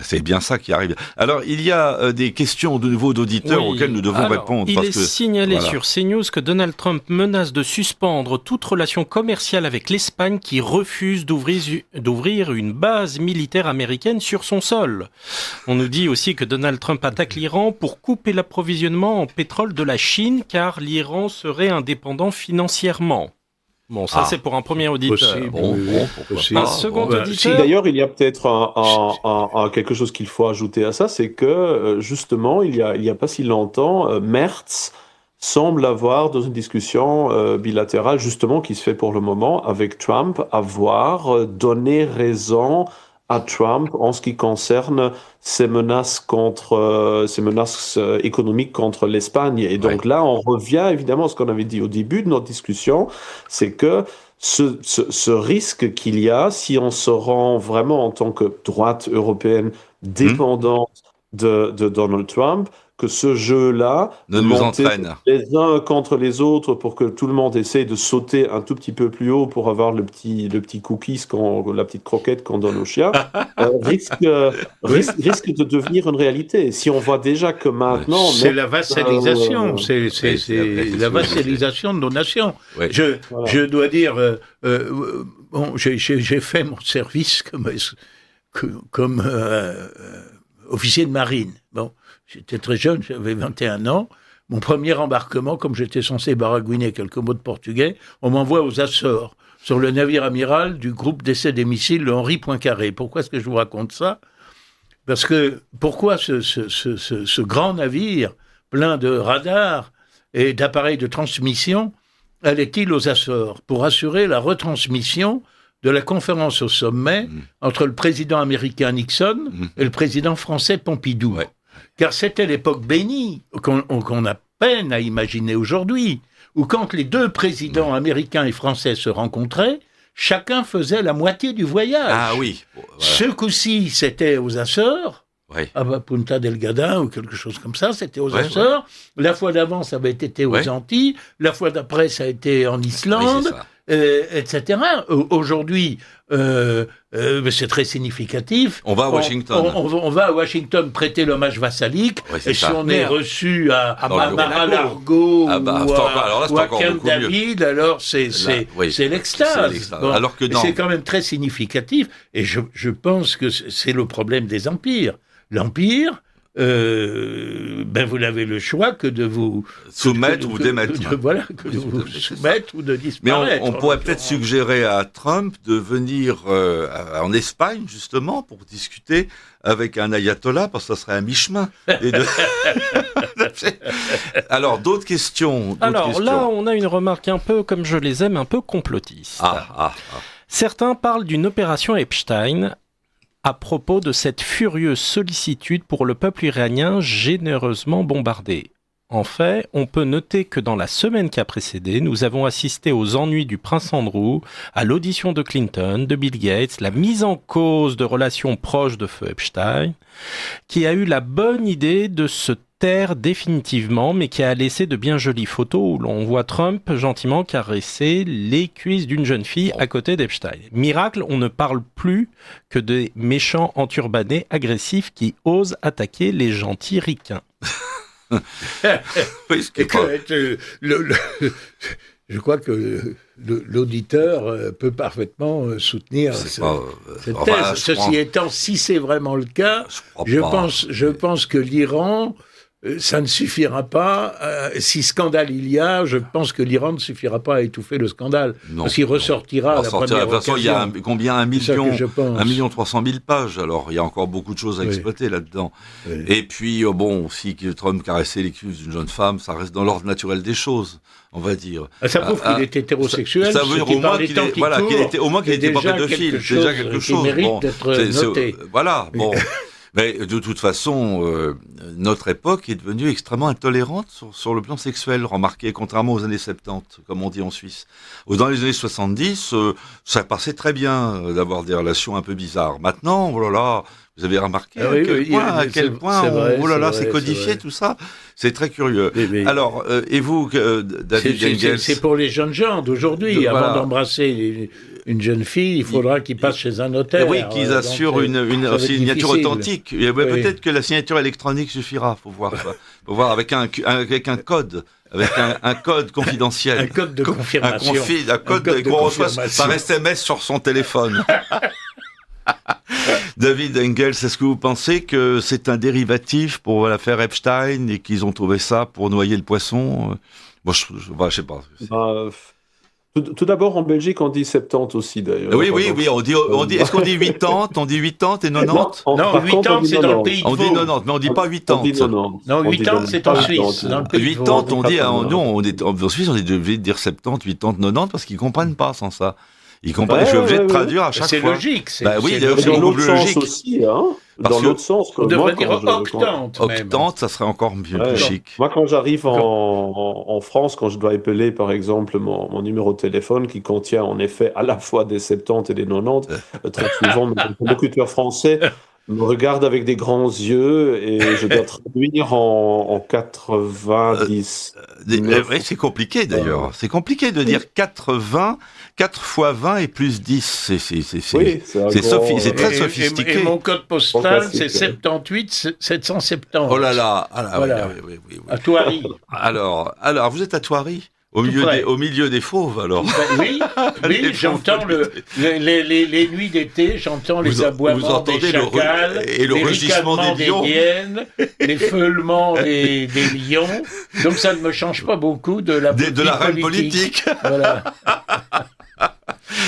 Speaker 1: C'est bien ça qui arrive. Alors, il y a des questions de nouveau d'auditeurs auxquelles nous devons répondre.
Speaker 5: Il est signalé sur CNews que Donald Trump menace de suspendre toute relation commerciale avec l'Espagne qui refuse d'ouvrir une base militaire américaine sur son sol. On nous dit aussi que Donald Trump attaque l'Iran pour couper l'approvisionnement en pétrole de la Chine car l'Iran serait indépendant financièrement. Bon, ça c'est pour un premier auditeur. Un second auditeur.
Speaker 2: D'ailleurs, il y a peut-être quelque chose qu'il faut ajouter à ça, c'est que justement, il y a pas si longtemps, Merz semble avoir, dans une discussion bilatérale, justement, qui se fait pour le moment avec Trump, avoir donné raison à Trump en ce qui concerne ses menaces économiques contre l'Espagne. Et donc là, on revient évidemment à ce qu'on avait dit au début de notre discussion, c'est que ce risque qu'il y a, si on se rend vraiment en tant que droite européenne dépendante de Donald Trump, que ce jeu-là
Speaker 1: ne nous entraîne
Speaker 2: les uns contre les autres pour que tout le monde essaie de sauter un tout petit peu plus haut pour avoir le petit cookies, la petite croquette qu'on donne aux chiens, risque de devenir une réalité. Si on voit déjà que maintenant...
Speaker 3: C'est la vassalisation, c'est la vassalisation de nos nations. Ouais. Je dois dire, j'ai fait mon service comme officier de marine. Bon. J'étais très jeune, j'avais 21 ans. Mon premier embarquement, comme j'étais censé baragouiner quelques mots de portugais, on m'envoie aux Açores, sur le navire amiral du groupe d'essai des missiles, le Henri Poincaré. Pourquoi est-ce que je vous raconte ça ? Parce que, pourquoi ce grand navire, plein de radars et d'appareils de transmission, allait-il aux Açores ? Pour assurer la retransmission de la conférence au sommet entre le président américain Nixon et le président français Pompidou. Ouais. Car c'était l'époque bénie, qu'on a peine à imaginer aujourd'hui, où quand les deux présidents américains et français se rencontraient, chacun faisait la moitié du voyage.
Speaker 1: Ah oui.
Speaker 3: Voilà. Ce coup-ci, c'était aux Açores, à Punta Delgada ou quelque chose comme ça, c'était aux Açores. Ouais. La fois d'avant, ça avait été aux Antilles. La fois d'après, ça a été en Islande. Etc. Aujourd'hui, c'est très significatif.
Speaker 1: On va à Washington.
Speaker 3: On va à Washington prêter l'hommage vassalique. Et si on est reçu à Mar-a-Lago ou à Camp David, alors c'est l'extase. Bon, alors que c'est quand même très significatif. Et je pense que c'est le problème des empires. L'empire... vous n'avez le choix que de vous
Speaker 1: soumettre ou démettre.
Speaker 3: Que de vous soumettre ou de disparaître.
Speaker 1: Mais on pourrait peut-être suggérer à Trump de venir en Espagne, justement, pour discuter avec un ayatollah, parce que ça serait un mi-chemin. Alors, d'autres questions.
Speaker 5: Là, on a une remarque un peu, comme je les aime, un peu complotiste. Certains parlent d'une opération Epstein à propos de cette furieuse sollicitude pour le peuple iranien généreusement bombardé. En fait, on peut noter que dans la semaine qui a précédé, nous avons assisté aux ennuis du prince Andrew, à l'audition de Clinton, de Bill Gates, la mise en cause de relations proches de feu Epstein, qui a eu la bonne idée de se taire définitivement, mais qui a laissé de bien jolies photos où l'on voit Trump gentiment caresser les cuisses d'une jeune fille à côté d'Epstein. Miracle, on ne parle plus que des méchants enturbanés agressifs qui osent attaquer les gentils ricains.
Speaker 1: Oui, ce qui est pas-
Speaker 3: Je crois que l'auditeur peut parfaitement soutenir
Speaker 1: c'est pas,
Speaker 3: cette
Speaker 1: enfin,
Speaker 3: thèse.
Speaker 1: je crois-
Speaker 3: Ceci étant, si c'est vraiment le cas,
Speaker 1: crois
Speaker 3: je
Speaker 1: pas.
Speaker 3: pense que l'Iran, ça ne suffira pas. Si scandale il y a, je pense que l'Iran ne suffira pas à étouffer le scandale.
Speaker 1: Non,
Speaker 3: parce qu'il
Speaker 1: non.
Speaker 3: ressortira à la
Speaker 1: De toute
Speaker 3: première
Speaker 1: façon, il y a
Speaker 3: occasion.
Speaker 1: combien 1
Speaker 3: C'est ça que
Speaker 1: million,
Speaker 3: je pense.
Speaker 1: 1,3 million pages. Alors, il y a encore beaucoup de choses à
Speaker 3: Oui.
Speaker 1: exploiter là-dedans.
Speaker 3: Oui.
Speaker 1: Et puis, bon, si Trump caressait les cuisses d'une jeune femme, ça reste dans l'ordre naturel des choses, on va dire.
Speaker 3: Ça prouve qu'il est hétérosexuel.
Speaker 1: Ça veut dire au moins qu'il n'était pas pédophile. C'est déjà quelque chose.
Speaker 3: Qui mérite
Speaker 1: Bon,
Speaker 3: d'être noté.
Speaker 1: voilà, bon. Mais de toute façon, notre époque est devenue extrêmement intolérante sur le plan sexuel, remarquez, contrairement aux années 70, comme on dit en Suisse. Dans les années 70, ça passait très bien d'avoir des relations un peu bizarres. Maintenant, oh là là, vous avez remarqué
Speaker 3: Ah oui,
Speaker 1: à quel point,
Speaker 3: c'est vrai,
Speaker 1: oh là là,
Speaker 3: c'est
Speaker 1: c'est
Speaker 3: vrai,
Speaker 1: codifié
Speaker 3: c'est vrai.
Speaker 1: tout ça. C'est très curieux.
Speaker 3: Mais-
Speaker 1: Alors, et vous, David Engels,
Speaker 3: C'est pour les jeunes gens d'aujourd'hui.
Speaker 1: Voilà.
Speaker 3: Avant d'embrasser une jeune fille, il faudra qu'ils passent chez un notaire.
Speaker 1: oui, qu'ils assurent
Speaker 3: Donc,
Speaker 1: une
Speaker 3: ça va être
Speaker 1: signature
Speaker 3: difficile.
Speaker 1: authentique. Et, peut-être que la signature électronique suffira, faut voir. Faut voir avec un code, avec un code confidentiel.
Speaker 3: Un code de confirmation.
Speaker 1: Un code
Speaker 3: de
Speaker 1: qu'on reçoit
Speaker 3: confirmation.
Speaker 1: par SMS sur son téléphone. David Engels, est-ce que vous pensez que c'est un dérivatif pour l'affaire Epstein et qu'ils ont trouvé ça pour noyer le poisson? Bon, je sais pas.
Speaker 2: Tout d'abord, en Belgique, on dit 70 aussi, d'ailleurs.
Speaker 1: Oui, on dit, est-ce qu'on dit 80? On dit 80 et 90?
Speaker 3: Non,
Speaker 2: par
Speaker 3: 80,
Speaker 2: contre, on dit
Speaker 3: c'est dans le
Speaker 2: 90.
Speaker 3: pays de
Speaker 1: On dit
Speaker 3: Vaud.
Speaker 1: 90, mais on dit pas
Speaker 2: On
Speaker 1: 80.
Speaker 2: dit 90.
Speaker 3: Non,
Speaker 2: On dit
Speaker 3: 80, c'est en
Speaker 2: 90.
Speaker 3: Suisse. Dans le pays de
Speaker 1: 80,
Speaker 3: Vaud.
Speaker 1: on dit,
Speaker 2: pas
Speaker 1: non, en Suisse, on est obligé de dire 70, 80, 90 parce qu'ils comprennent pas sans ça. Ils comprennent, je suis obligé de traduire à chaque
Speaker 3: C'est
Speaker 1: fois.
Speaker 3: logique.
Speaker 1: Bah oui,
Speaker 3: c'est
Speaker 1: d'ailleurs,
Speaker 2: Et
Speaker 1: c'est
Speaker 2: dans
Speaker 1: beaucoup
Speaker 2: l'autre
Speaker 1: plus
Speaker 2: sens
Speaker 1: logique.
Speaker 2: aussi, hein.
Speaker 1: Parce
Speaker 2: Dans
Speaker 1: que
Speaker 2: l'autre sens.
Speaker 3: On devrait dire octante. même.
Speaker 1: Octante, ça serait encore mieux,
Speaker 2: Ouais.
Speaker 1: plus chic.
Speaker 2: Moi, quand j'arrive en France, quand je dois appeler, par exemple, mon numéro de téléphone qui contient en effet à la fois des 70 et des 90, très souvent, mon interlocuteur français me regarde avec des grands yeux et je dois traduire en 90.
Speaker 1: Oui, c'est compliqué d'ailleurs. C'est compliqué de dire 80, 4 fois 20 et plus 10.
Speaker 2: Oui,
Speaker 1: c'est très sophistiqué.
Speaker 3: Et mon code postal,
Speaker 2: Fantastique.
Speaker 3: c'est 78 770.
Speaker 1: Oh là là,
Speaker 3: Voilà.
Speaker 1: oui.
Speaker 3: À Thoiry.
Speaker 1: Alors, vous êtes à Thoiry, au milieu des fauves, alors.
Speaker 3: Oui,
Speaker 1: Les
Speaker 3: j'entends
Speaker 1: fauves.
Speaker 3: les nuits d'été, j'entends les
Speaker 1: Vous
Speaker 3: aboiements
Speaker 1: entendez
Speaker 3: des chacals,
Speaker 1: et le
Speaker 3: les
Speaker 1: rugissement
Speaker 3: ricanements
Speaker 1: des
Speaker 3: des
Speaker 1: lions.
Speaker 3: hyènes, les feulements des lions. Donc ça ne me change pas beaucoup de la
Speaker 1: reine politique.
Speaker 3: Voilà.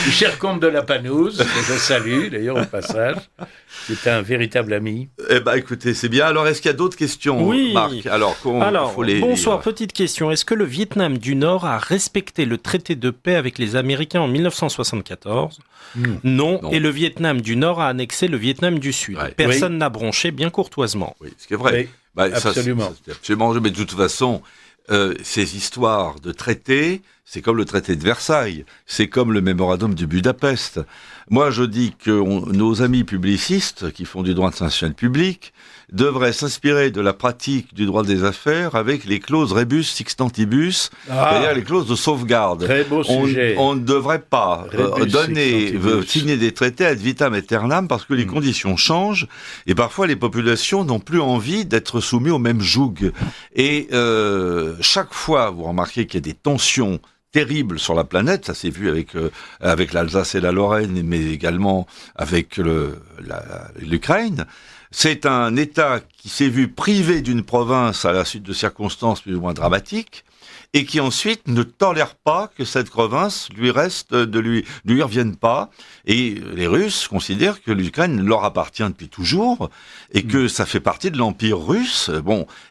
Speaker 3: Du cher comte de la Panouse, que je salue d'ailleurs au passage, c'est un véritable ami.
Speaker 1: Eh ben, écoutez, c'est bien. Alors, est-ce qu'il y a d'autres questions,
Speaker 5: Oui.
Speaker 1: Marc? Alors,
Speaker 5: bonsoir, petite question. Est-ce que le Vietnam du Nord a respecté le traité de paix avec les Américains en 1974 ? Non. Et le Vietnam du Nord a annexé le Vietnam du Sud.
Speaker 1: Ouais.
Speaker 5: Personne n'a bronché, bien courtoisement.
Speaker 1: Oui, ce qui est vrai.
Speaker 3: Oui, absolument.
Speaker 1: C'est absolument. Mais de toute façon, ces histoires de traités, c'est comme le traité de Versailles, c'est comme le mémorandum de Budapest. Moi, je dis que nos amis publicistes qui font du droit international public devraient s'inspirer de la pratique du droit des affaires avec les clauses rebus sixtantibus, c'est-à-dire les clauses de sauvegarde.
Speaker 3: Très beau sujet.
Speaker 1: On ne devrait pas
Speaker 3: Rebus sixtantibus.
Speaker 1: signer des traités ad vitam aeternam parce que les conditions changent et parfois les populations n'ont plus envie d'être soumises au même joug. Et chaque fois, vous remarquez qu'il y a des tensions terribles sur la planète, ça s'est vu avec l'Alsace et la Lorraine, mais également avec l'Ukraine. C'est un État qui s'est vu privé d'une province à la suite de circonstances plus ou moins dramatiques, et qui ensuite ne tolère pas que cette province lui revienne pas. Et les Russes considèrent que l'Ukraine leur appartient depuis toujours, et que ça fait partie de l'Empire russe,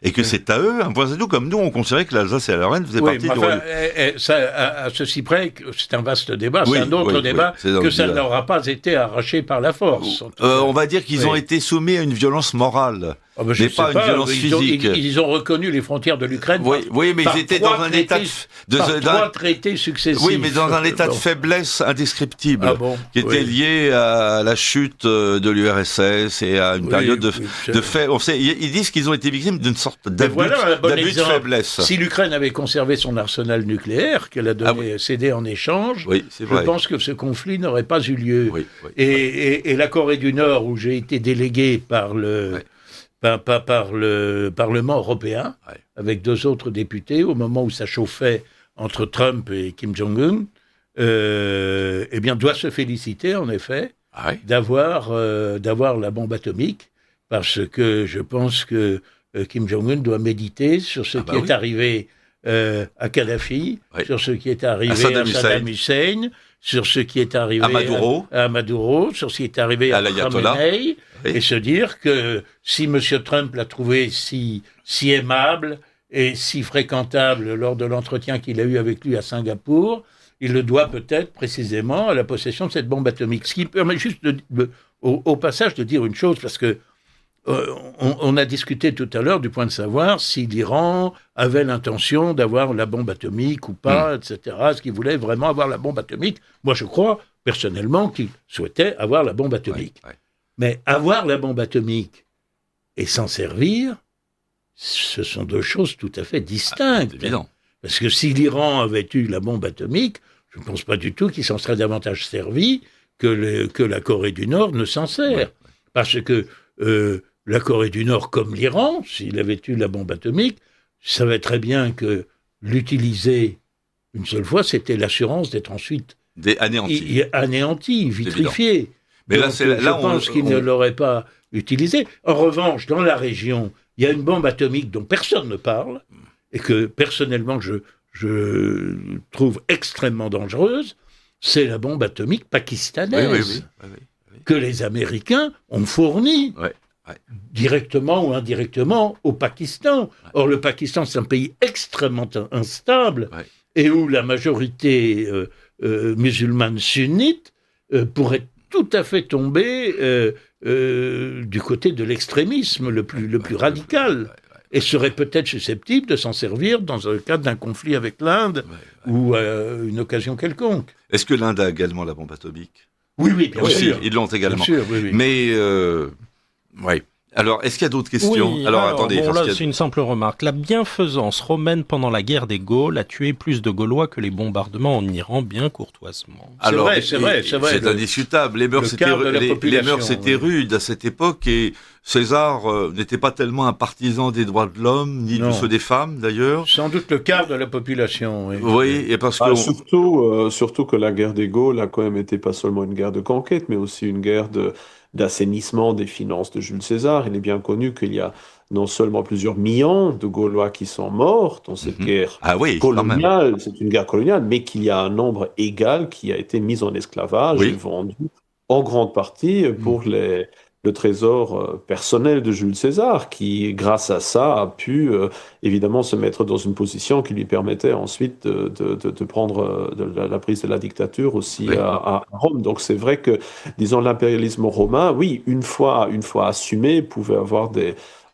Speaker 1: et que c'est à eux, un point c'est tout, comme nous, on considérait que l'Alsace et la Lorraine faisaient partie du royaume.
Speaker 3: À ceci près, c'est un vaste débat,
Speaker 1: Oui,
Speaker 3: c'est un autre
Speaker 1: oui,
Speaker 3: débat,
Speaker 1: c'est dans
Speaker 3: que
Speaker 1: le
Speaker 3: ça
Speaker 1: débat.
Speaker 3: n'aura pas été arraché par la force.
Speaker 1: On va dire qu'ils ont
Speaker 3: Oui.
Speaker 1: été soumis à une violence morale.
Speaker 3: Je
Speaker 1: mais
Speaker 3: sais
Speaker 1: pas une violence physique.
Speaker 3: Ils ont reconnu les frontières de l'Ukraine.
Speaker 1: Oui, mais ils étaient dans un état
Speaker 3: trois traités successifs.
Speaker 1: Oui, mais dans un état de faiblesse indescriptible, qui était lié à la chute de l'URSS et à une période de fait. Ils disent qu'ils ont été victimes d'une sorte d'abus de faiblesse.
Speaker 3: Si l'Ukraine avait conservé son arsenal nucléaire, qu'elle a cédé en échange, je pense que ce conflit n'aurait pas eu lieu. Et la Corée du Nord, où j'ai été délégué par le Parlement européen, avec 2 autres députés, au moment où ça chauffait entre Trump et Kim Jong-un, doit se féliciter, en effet, d'avoir la bombe atomique, parce que je pense que Kim Jong-un doit méditer sur ce qui est arrivé à Kadhafi, sur ce qui est arrivé à Saddam Hussein, sur ce qui est arrivé à Maduro, sur ce qui est arrivé à Khamenei, et se dire que si M. Trump l'a trouvé si aimable et si fréquentable lors de l'entretien qu'il a eu avec lui à Singapour, il le doit peut-être précisément à la possession de cette bombe atomique. Ce qui permet juste au passage de dire une chose, parce que on a discuté tout à l'heure du point de savoir si l'Iran avait l'intention d'avoir la bombe atomique ou pas, etc. Est-ce qu'il voulait vraiment avoir la bombe atomique ? Moi, je crois personnellement qu'il souhaitait avoir la bombe atomique. Mais avoir la bombe atomique et s'en servir, ce sont 2 choses tout à fait distinctes.
Speaker 1: Évident.
Speaker 3: Parce que si l'Iran avait eu la bombe atomique, je ne pense pas du tout qu'il s'en serait davantage servi que la Corée du Nord ne s'en sert. Parce que la Corée du Nord, comme l'Iran, s'il avait eu la bombe atomique, savait très bien que l'utiliser une seule fois, c'était l'assurance d'être ensuite anéanti, vitrifié. Mais donc, je pense qu'il ne l'aurait pas utilisé. En revanche, dans la région, il y a une bombe atomique dont personne ne parle, et que personnellement je trouve extrêmement dangereuse, c'est la bombe atomique pakistanaise, que les Américains ont fournie. Directement ou indirectement au Pakistan. Or, le Pakistan, c'est un pays extrêmement instable et où la majorité musulmane sunnite pourrait tout à fait tomber du côté de l'extrémisme le plus radical et serait peut-être susceptible de s'en servir dans le cadre d'un conflit avec l'Inde ou à une occasion quelconque.
Speaker 1: Est-ce que l'Inde a également la bombe atomique ?
Speaker 3: Oui, bien sûr.
Speaker 1: Ils l'ont également.
Speaker 3: Bien sûr,
Speaker 1: Mais... Alors, est-ce qu'il y a d'autres questions ? Attendez.
Speaker 5: C'est une simple remarque. La bienfaisance romaine pendant la guerre des Gaules a tué plus de Gaulois que les bombardements en Iran, bien courtoisement.
Speaker 3: C'est vrai.
Speaker 1: C'est indiscutable. Les mœurs étaient rudes à cette époque et César n'était pas tellement un partisan des droits de l'homme, ni de ceux des femmes, d'ailleurs.
Speaker 3: Sans doute le quart de la population.
Speaker 1: Oui, et parce que...
Speaker 2: Surtout que la guerre des Gaules a quand même été pas seulement une guerre de conquête, mais aussi une guerre d'assainissement des finances de Jules César. Il est bien connu qu'il y a non seulement plusieurs millions de Gaulois qui sont morts dans cette guerre coloniale, c'est une guerre coloniale, mais qu'il y a un nombre égal qui a été mis en esclavage et vendu en grande partie pour le trésor personnel de Jules César, qui, grâce à ça, a pu évidemment se mettre dans une position qui lui permettait ensuite de prendre la prise de la dictature aussi à Rome. Donc c'est vrai que, disons, l'impérialisme romain, une fois assumé, pouvait avoir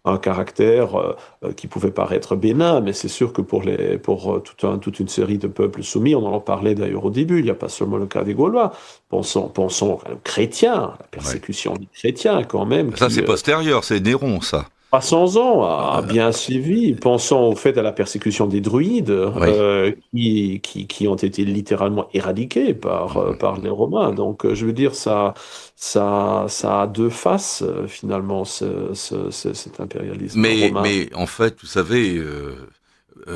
Speaker 2: un caractère qui pouvait paraître bénin, mais c'est sûr que pour toute une série de peuples soumis, on en parlait d'ailleurs au début, il n'y a pas seulement le cas des Gaulois, pensons aux chrétiens, la persécution des chrétiens quand même.
Speaker 1: Ça c'est postérieur, c'est Néron ça.
Speaker 2: 300 ans a bien suivi. Pensons au fait à la persécution des druides qui ont été littéralement éradiqués par les Romains. Donc, je veux dire, ça a 2 faces, finalement, cet impérialisme romain.
Speaker 1: Mais en fait, vous savez,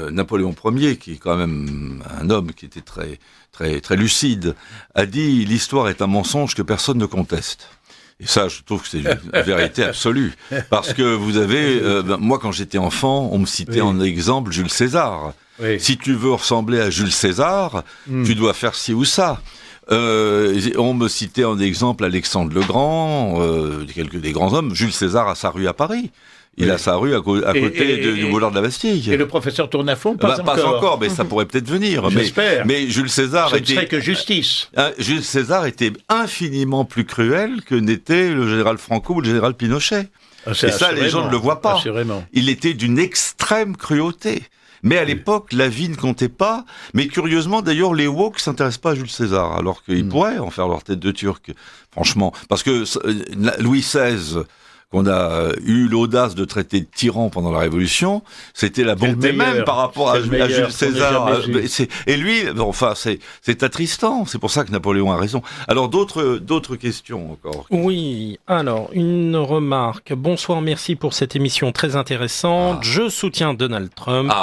Speaker 1: Napoléon Ier, qui est quand même un homme qui était très, très, très lucide, a dit « L'histoire est un mensonge que personne ne conteste ». Et ça, je trouve que c'est une vérité absolue. Parce que vous avez... moi, quand j'étais enfant, on me citait en exemple Jules César. Si tu veux ressembler à Jules César, tu dois faire ci ou ça. On me citait en exemple Alexandre le Grand, des grands hommes. Jules César a sa rue à Paris. Il a sa rue à côté du boulevard de la Bastille.
Speaker 3: Et le professeur Tournafond, pas
Speaker 1: encore, mais ça pourrait peut-être venir.
Speaker 3: J'espère.
Speaker 1: Mais Jules César
Speaker 3: ce ne serait que justice.
Speaker 1: Jules César était infiniment plus cruel que n'était le général Franco ou le général Pinochet.
Speaker 3: Ah,
Speaker 1: et ça, les gens ne le voient pas.
Speaker 3: Assurément.
Speaker 1: Il était d'une extrême cruauté. Mais à l'époque, la vie ne comptait pas. Mais curieusement, d'ailleurs, les woke s'intéressent pas à Jules César, alors qu'ils pourraient en faire leur tête de turc. Franchement, parce que Louis XVI, qu'on a eu l'audace de traiter de tyran pendant la Révolution, c'était la bonté même par rapport à Jules César. Et lui, enfin, c'est attristant. C'est pour ça que Napoléon a raison. Alors, d'autres questions encore.
Speaker 5: Oui, alors, une remarque. Bonsoir, merci pour cette émission très intéressante. Je soutiens Donald Trump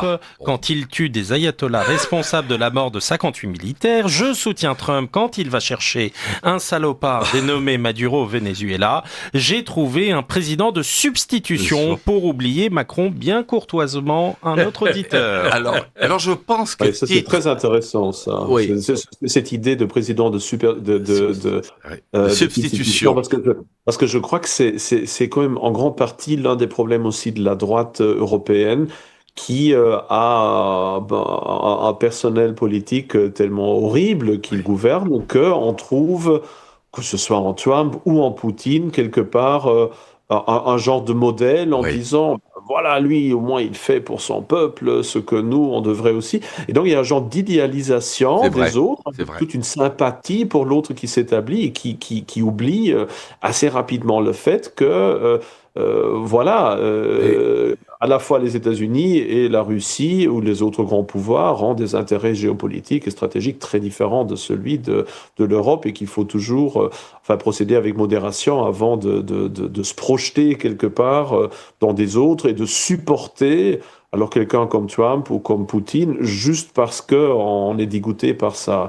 Speaker 5: quand il tue des ayatollahs responsables de la mort de 58 militaires. Je soutiens Trump quand il va chercher un salopard dénommé Maduro au Venezuela. J'ai trouvé un président de substitution pour oublier Macron bien courtoisement un autre auditeur.
Speaker 1: Alors je pense que
Speaker 2: ça c'est très intéressant ça.
Speaker 1: Oui.
Speaker 2: Cette idée de président de
Speaker 1: substitution
Speaker 2: parce que je crois que c'est quand même en grande partie l'un des problèmes aussi de la droite européenne qui a un personnel politique tellement horrible qu'il gouverne qu'on trouve, que ce soit en Trump ou en Poutine, quelque part un genre de modèle en disant voilà, lui au moins il fait pour son peuple ce que nous on devrait aussi. Et donc il y a un genre d'idéalisation des autres, toute une sympathie pour l'autre qui s'établit et qui oublie assez rapidement le fait que à la fois les États-Unis et la Russie ou les autres grands pouvoirs ont des intérêts géopolitiques et stratégiques très différents de celui de l'Europe et qu'il faut toujours procéder avec modération avant de se projeter quelque part dans des autres et de supporter alors quelqu'un comme Trump ou comme Poutine, juste parce qu'on est dégoûté par sa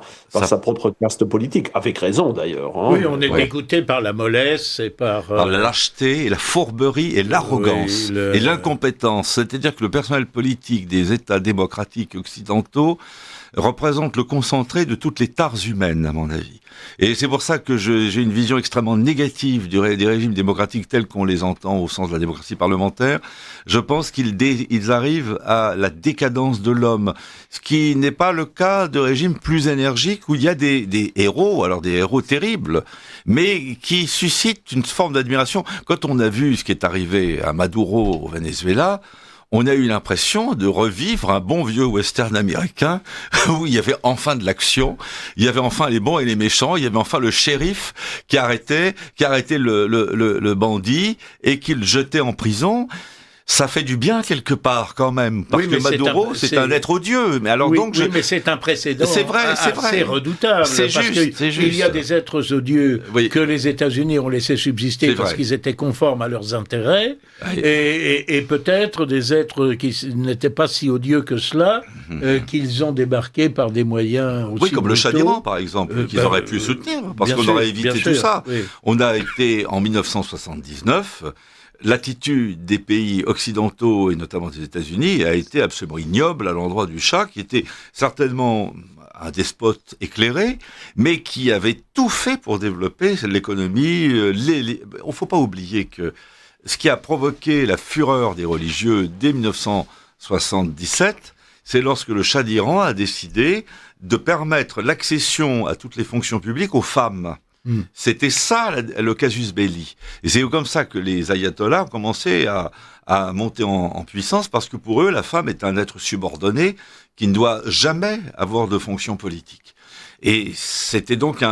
Speaker 2: propre caste politique, avec raison d'ailleurs. Hein.
Speaker 3: Oui, on est dégoûté par la mollesse et par
Speaker 1: la lâcheté, et la fourberie et l'arrogance et l'incompétence. C'est-à-dire que le personnel politique des États démocratiques occidentaux représente le concentré de toutes les tares humaines, à mon avis. Et c'est pour ça que j'ai une vision extrêmement négative des régimes démocratiques tels qu'on les entend au sens de la démocratie parlementaire. Je pense qu'ils arrivent à la décadence de l'homme, ce qui n'est pas le cas de régimes plus énergiques où il y a des héros, alors des héros terribles, mais qui suscitent une forme d'admiration. Quand on a vu ce qui est arrivé à Maduro au Venezuela, on a eu l'impression de revivre un bon vieux western américain où il y avait enfin de l'action, il y avait enfin les bons et les méchants, il y avait enfin le shérif qui arrêtait le bandit et qui le jetait en prison. Ça fait du bien quelque part quand même, parce que Maduro, c'est un être odieux. Mais alors
Speaker 3: mais c'est un précédent
Speaker 1: assez
Speaker 3: redoutable.
Speaker 1: C'est juste.
Speaker 3: Il y a des êtres odieux que les États-Unis ont laissé subsister parce qu'ils étaient conformes à leurs intérêts, et peut-être des êtres qui n'étaient pas si odieux que cela, qu'ils ont débarqué par des moyens aussi
Speaker 1: comme le Shah d'Iran, par exemple, qu'ils auraient pu soutenir, parce qu'on aurait évité tout ça. Oui. On a été, en 1979... L'attitude des pays occidentaux, et notamment des États-Unis, a été absolument ignoble à l'endroit du Shah, qui était certainement un despote éclairé, mais qui avait tout fait pour développer l'économie. Il ne faut pas oublier que ce qui a provoqué la fureur des religieux dès 1977, c'est lorsque le Shah d'Iran a décidé de permettre l'accession à toutes les fonctions publiques aux femmes. C'était ça le casus belli. Et c'est comme ça que les ayatollahs ont commencé à monter en puissance, parce que pour eux, la femme est un être subordonné qui ne doit jamais avoir de fonction politique. Et c'était donc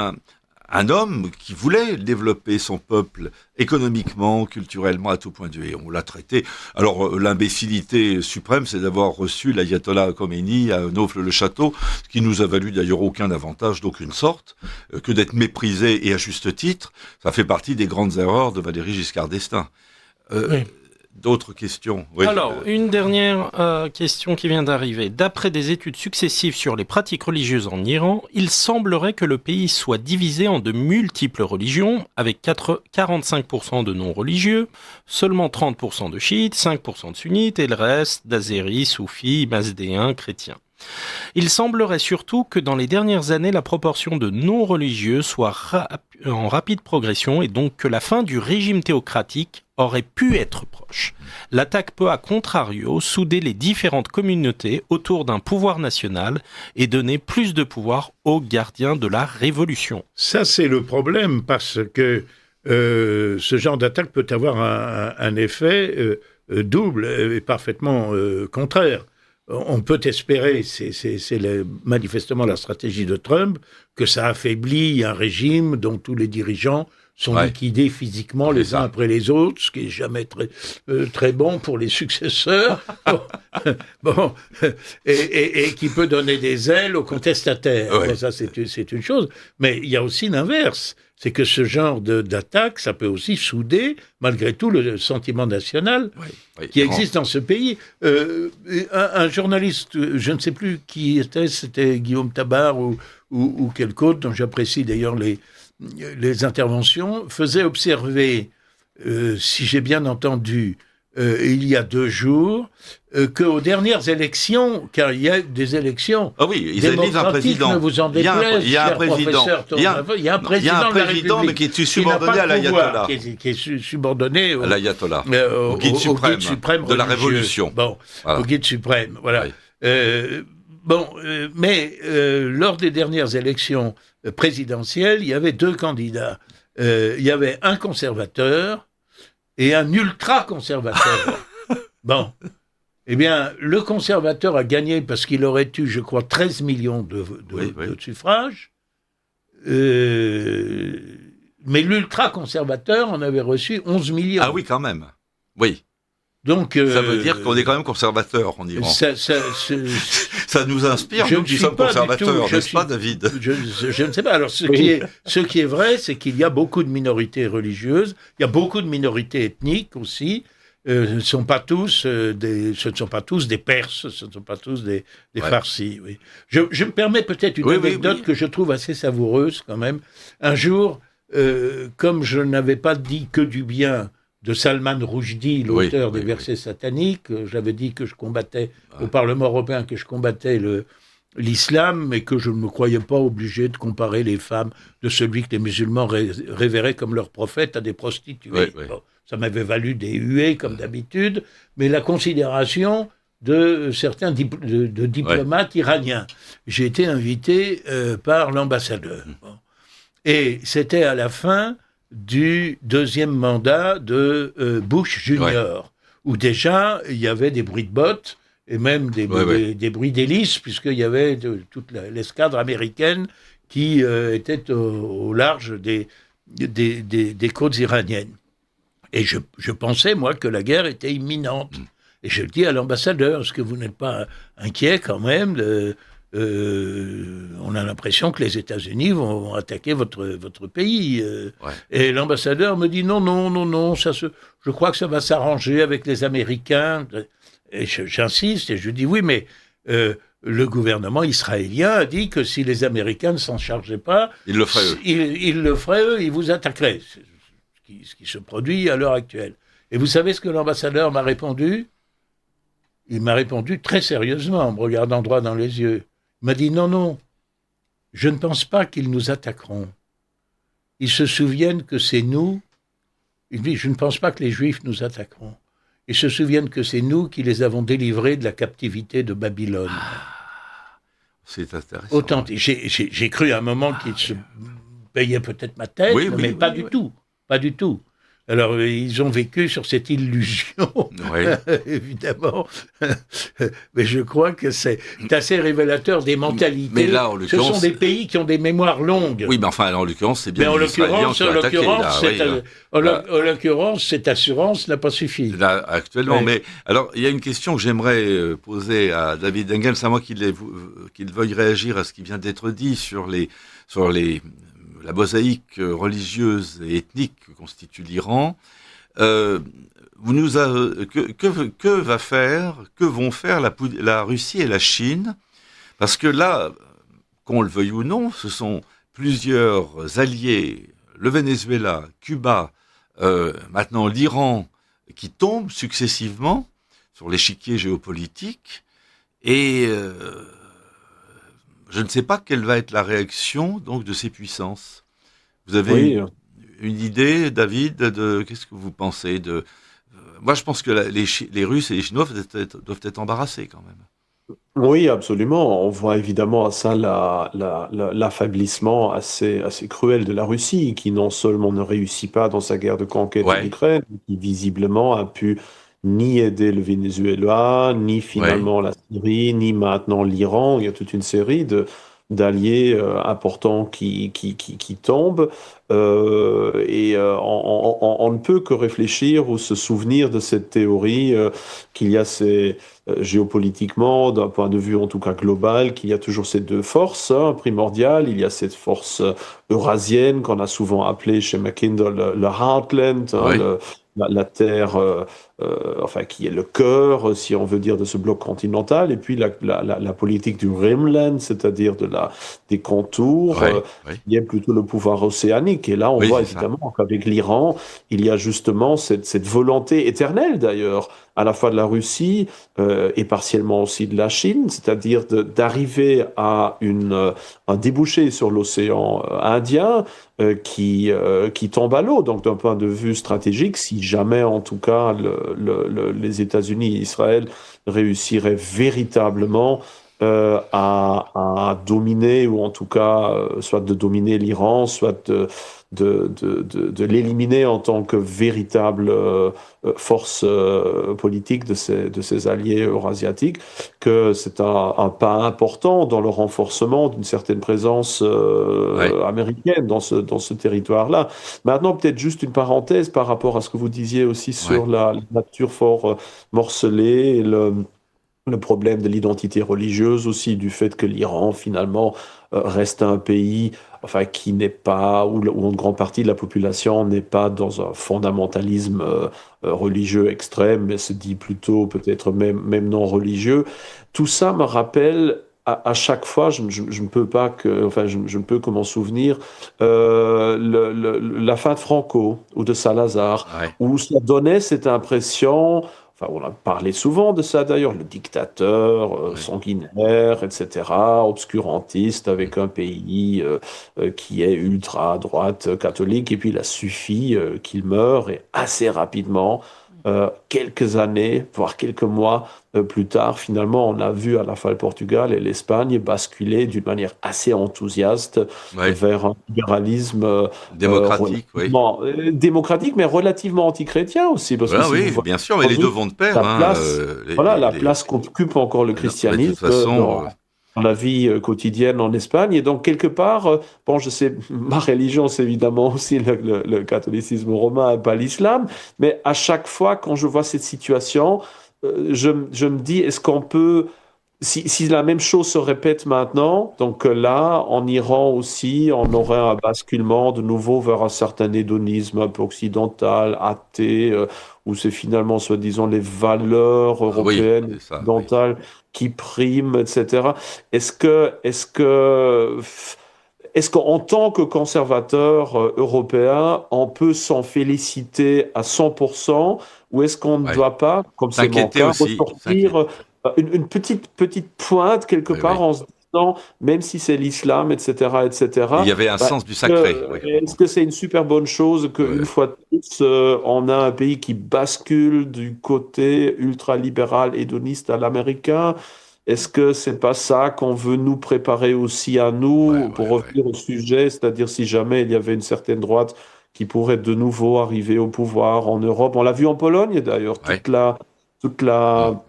Speaker 1: un homme qui voulait développer son peuple économiquement, culturellement, à tout point de vue. Et on l'a traité. Alors, l'imbécilité suprême, c'est d'avoir reçu l'ayatollah Khomeini à Naufle-le-Château, ce qui nous a valu d'ailleurs aucun avantage d'aucune sorte, que d'être méprisé et à juste titre. Ça fait partie des grandes erreurs de Valéry Giscard d'Estaing. D'autres questions?
Speaker 5: Alors, une dernière question qui vient d'arriver. D'après des études successives sur les pratiques religieuses en Iran, il semblerait que le pays soit divisé en de multiples religions, avec 45% de non-religieux, seulement 30% de chiites, 5% de sunnites et le reste d'azéris, soufis, mazdéens, chrétiens. Il semblerait surtout que dans les dernières années, la proportion de non-religieux soit en rapide progression et donc que la fin du régime théocratique aurait pu être proche. L'attaque peut, à contrario, souder les différentes communautés autour d'un pouvoir national et donner plus de pouvoir aux gardiens de la révolution.
Speaker 3: Ça, c'est le problème, parce que ce genre d'attaque peut avoir un effet double et parfaitement contraire. On peut espérer, c'est manifestement la stratégie de Trump, que ça affaiblit un régime dont tous les dirigeants sont liquidés physiquement les uns après les autres, ce qui n'est jamais très bon pour les successeurs, et qui peut donner des ailes aux contestataires.
Speaker 1: Ouais.
Speaker 3: Ça, c'est une chose. Mais il y a aussi l'inverse. C'est que ce genre d'attaque, ça peut aussi souder, malgré tout, le sentiment national qui existe dans ce pays. Un journaliste, je ne sais plus qui c'était Guillaume Tabar ou quelqu'un autre, dont j'apprécie d'ailleurs les interventions, faisait observer, si j'ai bien entendu, il y a 2 jours, qu'aux dernières élections, car il y a des élections
Speaker 1: ils élisent un président.
Speaker 3: Ne vous en déplaise,
Speaker 1: il y a un président.
Speaker 3: Il y a un président,
Speaker 1: mais qui est subordonné à l'ayatollah.
Speaker 3: Qui est subordonné
Speaker 1: à l'ayatollah,
Speaker 3: au guide suprême
Speaker 1: de la
Speaker 3: religieux.
Speaker 1: révolution.
Speaker 3: Au guide suprême, voilà.
Speaker 1: Oui.
Speaker 3: Mais lors des dernières élections présidentielles, il y avait 2 candidats. Il y avait un conservateur et un ultra-conservateur. Eh bien, le conservateur a gagné parce qu'il aurait eu, je crois, 13 millions de suffrages. Mais l'ultra-conservateur en avait reçu 11 millions.
Speaker 1: Ah oui, quand même. Oui.
Speaker 3: Donc,
Speaker 1: ça veut dire qu'on est quand même conservateur en Iran. Ça nous inspire, nous qui sommes conservateurs, n'est-ce pas, David ?
Speaker 3: Je ne sais pas. Alors, ce qui est vrai, c'est qu'il y a beaucoup de minorités religieuses, il y a beaucoup de minorités ethniques aussi. Ce ne sont pas tous des Perses, ce ne sont pas tous des Farsis. Oui. Je me permets peut-être une anecdote que je trouve assez savoureuse quand même. Un jour, comme je n'avais pas dit que du bien de Salman Rushdie, l'auteur des versets sataniques, j'avais dit que je combattais au Parlement européen, que je combattais l'islam, mais que je ne me croyais pas obligé de comparer les femmes de celui que les musulmans révéraient comme leur prophète à des prostituées. Bon, ça m'avait valu des huées, comme d'habitude, mais la considération de certains diplomates iraniens. J'ai été invité par l'ambassadeur. Et c'était à la fin du 2e mandat de Bush Junior, où déjà il y avait des bruits de bottes et même des bruits d'hélices, puisqu'il y avait toute l'escadre américaine qui était au large des côtes iraniennes. Et je pensais, moi, que la guerre était imminente. Et je le dis à l'ambassadeur, est-ce que vous n'êtes pas inquiet quand même on a l'impression que les États-Unis vont attaquer votre pays. Et l'ambassadeur me dit non, je crois que ça va s'arranger avec les Américains. Et j'insiste et je dis oui, mais le gouvernement israélien a dit que si les Américains ne s'en chargeaient pas,
Speaker 1: ils le feraient eux.
Speaker 3: Ils le feraient eux, ils vous attaqueraient. Ce qui se produit à l'heure actuelle. Et vous savez ce que l'ambassadeur m'a répondu ? Il m'a répondu très sérieusement, en me regardant droit dans les yeux. Il m'a dit non, je ne pense pas qu'ils nous attaqueront. Ils se souviennent que c'est nous. Il dit, je ne pense pas que les Juifs nous attaqueront. Ils se souviennent que c'est nous qui les avons délivrés de la captivité de Babylone.
Speaker 1: C'est intéressant.
Speaker 3: Autant, j'ai cru à un moment qu'ils se payaient peut-être ma tête, mais pas du tout. Pas du tout. Alors, ils ont vécu sur cette illusion, évidemment. Mais je crois que c'est assez révélateur des mentalités.
Speaker 1: Mais là, en l'occurrence,
Speaker 3: ce sont des pays qui ont des mémoires longues.
Speaker 1: Oui, mais enfin, en l'occurrence, c'est bien les Israéliens qui ont attaqué.
Speaker 3: En l'occurrence, cette assurance n'a pas suffi.
Speaker 1: Là, actuellement, mais alors, il y a une question que j'aimerais poser à David Engel. C'est à moi qu'il veuille réagir à ce qui vient d'être dit sur la mosaïque religieuse et ethnique que constitue l'Iran. Que vont faire la Russie et la Chine? Parce que là, qu'on le veuille ou non, ce sont plusieurs alliés, le Venezuela, Cuba, maintenant l'Iran, qui tombent successivement sur l'échiquier géopolitique. Et je ne sais pas quelle va être la réaction donc de ces puissances. Vous avez une idée, David, de qu'est-ce que vous pensez de... Moi, je pense que les Russes et les Chinois doivent être embarrassés quand même.
Speaker 2: Oui, absolument. On voit évidemment à ça l'affaiblissement assez cruel de la Russie, qui non seulement ne réussit pas dans sa guerre de conquête en
Speaker 1: Ouais,
Speaker 2: Ukraine, mais qui visiblement a pu ni aider le Venezuela, ni
Speaker 1: ouais,
Speaker 2: finalement la Syrie, ni maintenant l'Iran. Il y a toute une série d'alliés importants qui tombent. On ne peut que réfléchir ou se souvenir de cette théorie qu'il y a géopolitiquement, d'un point de vue en tout cas global, qu'il y a toujours ces deux forces primordiales. Il y a cette force eurasienne qu'on a souvent appelée chez Mackinder le Heartland,
Speaker 1: ouais,
Speaker 2: la terre, enfin qui est le cœur, si on veut dire, de ce bloc continental, et puis la politique du Rimland, c'est-à-dire des contours,
Speaker 1: ouais, ouais.
Speaker 2: qui est plutôt le pouvoir océanique. Et là, on
Speaker 1: Oui,
Speaker 2: voit
Speaker 1: c'est ça.
Speaker 2: évidemment qu'avec l'Iran, il y a justement cette volonté éternelle d'ailleurs, à la fois de la Russie et partiellement aussi de la Chine, c'est-à-dire d'arriver à un débouché sur l'océan Indien qui tombe à l'eau. Donc, d'un point de vue stratégique, si jamais, en tout cas, les États-Unis et Israël réussiraient véritablement à dominer, ou en tout cas, soit de dominer l'Iran, soit de l'éliminer en tant que véritable force politique de ces alliés eurasiatiques, que c'est un pas important dans le renforcement d'une certaine présence
Speaker 1: Ouais,
Speaker 2: américaine dans ce territoire-là. Maintenant, peut-être juste une parenthèse par rapport à ce que vous disiez aussi
Speaker 1: ouais,
Speaker 2: sur la nature fort morcelée et le problème de l'identité religieuse aussi, du fait que l'Iran, finalement, reste un pays, enfin, qui n'est pas, où une grande partie de la population n'est pas dans un fondamentalisme religieux extrême, mais se dit plutôt peut-être même non religieux. Tout ça me rappelle à chaque fois, je ne peux pas que, enfin, je ne peux que m'en souvenir, la fin de Franco ou de Salazar,
Speaker 1: ouais.
Speaker 2: où ça donnait cette impression. Enfin, on a parlé souvent de ça d'ailleurs, le dictateur
Speaker 1: Ouais.
Speaker 2: sanguinaire, etc., obscurantiste, avec un pays qui est ultra à droite catholique, et puis il a suffi qu'il meure, et assez rapidement, quelques années, voire quelques mois plus tard, finalement, on a vu à la fois le Portugal et l'Espagne basculer d'une manière assez enthousiaste
Speaker 1: Ouais.
Speaker 2: vers un libéralisme
Speaker 1: Démocratique, oui.
Speaker 2: relativement démocratique, mais relativement antichrétien aussi, parce que
Speaker 1: Voilà,
Speaker 2: si vous
Speaker 1: oui,
Speaker 2: voyez
Speaker 1: bien sûr, mais les deux
Speaker 2: aujourd'hui
Speaker 1: vont de pair,
Speaker 2: la
Speaker 1: hein.
Speaker 2: place, voilà, la place qu'occupe encore le
Speaker 1: Mais de toute
Speaker 2: christianisme
Speaker 1: façon,
Speaker 2: dans la vie quotidienne en Espagne. Et donc, quelque part, bon, je sais, ma religion, c'est évidemment aussi le catholicisme romain, pas l'islam, mais à chaque fois, quand je vois cette situation, je me dis, est-ce qu'on peut si la même chose se répète maintenant, donc là, en Iran aussi, on aurait un basculement de nouveau vers un certain hédonisme un peu occidental, athée, où c'est finalement, soi-disant, les valeurs
Speaker 1: oui,
Speaker 2: européennes,
Speaker 1: c'est ça, oui.
Speaker 2: occidentales qui priment, etc. Est-ce qu'en tant que conservateur européen, on peut s'en féliciter à 100%, ou est-ce qu'on ne
Speaker 1: Ouais.
Speaker 2: doit pas, comme c'est mon
Speaker 1: S'inquiéter
Speaker 2: cas,
Speaker 1: aussi, s'inquiéter.
Speaker 2: ressortir une petite pointe quelque
Speaker 1: Oui, oui.
Speaker 2: part en se disant, même si c'est l'islam, etc.,
Speaker 1: Il y
Speaker 2: etc.,
Speaker 1: avait un
Speaker 2: bah,
Speaker 1: sens du sacré, oui, je
Speaker 2: est-ce
Speaker 1: comprends.
Speaker 2: que c'est une super bonne chose qu'une
Speaker 1: Ouais.
Speaker 2: fois de plus, on a un pays qui bascule du côté ultralibéral hédoniste à l'américain? Est-ce que c'est pas ça qu'on veut nous préparer aussi à
Speaker 1: Ouais,
Speaker 2: nous, pour
Speaker 1: ouais, ouais.
Speaker 2: revenir au sujet, c'est-à-dire si jamais il y avait une certaine droite qui pourrait de nouveau arriver au pouvoir en Europe? On l'a vu en Pologne d'ailleurs,
Speaker 1: Ouais.
Speaker 2: toute
Speaker 1: Mm.
Speaker 2: la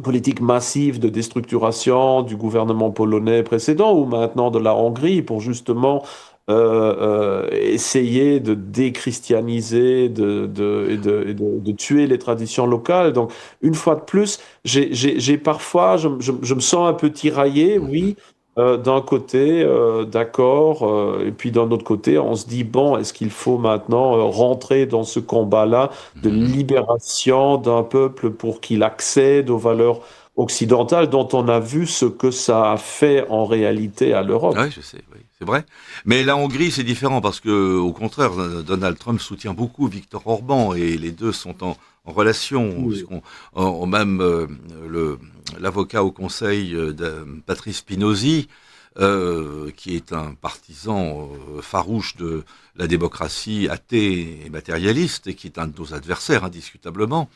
Speaker 2: politique massive de déstructuration du gouvernement polonais précédent, ou maintenant de la Hongrie, pour justement essayer de déchristianiser, de tuer les traditions locales. Donc, une fois de plus, j'ai parfois, je me sens un peu tiraillé,
Speaker 1: Mhm.
Speaker 2: oui. D'un côté, d'accord, et puis d'un autre côté, on se dit, bon, est-ce qu'il faut maintenant rentrer dans ce combat-là de
Speaker 1: Mhm.
Speaker 2: libération d'un peuple pour qu'il accède aux valeurs occidentales, dont on a vu ce que ça a fait en réalité à l'Europe?
Speaker 1: Ouais, je sais, oui, c'est vrai. Mais la Hongrie, c'est différent parce que, au contraire, Donald Trump soutient beaucoup Viktor Orban et les deux sont en relation. Parce
Speaker 2: Oui.
Speaker 1: qu'on, même l'avocat au Conseil, Patrice Spinozzi, qui est un partisan farouche de la démocratie athée et matérialiste, et qui est un de nos adversaires, indiscutablement,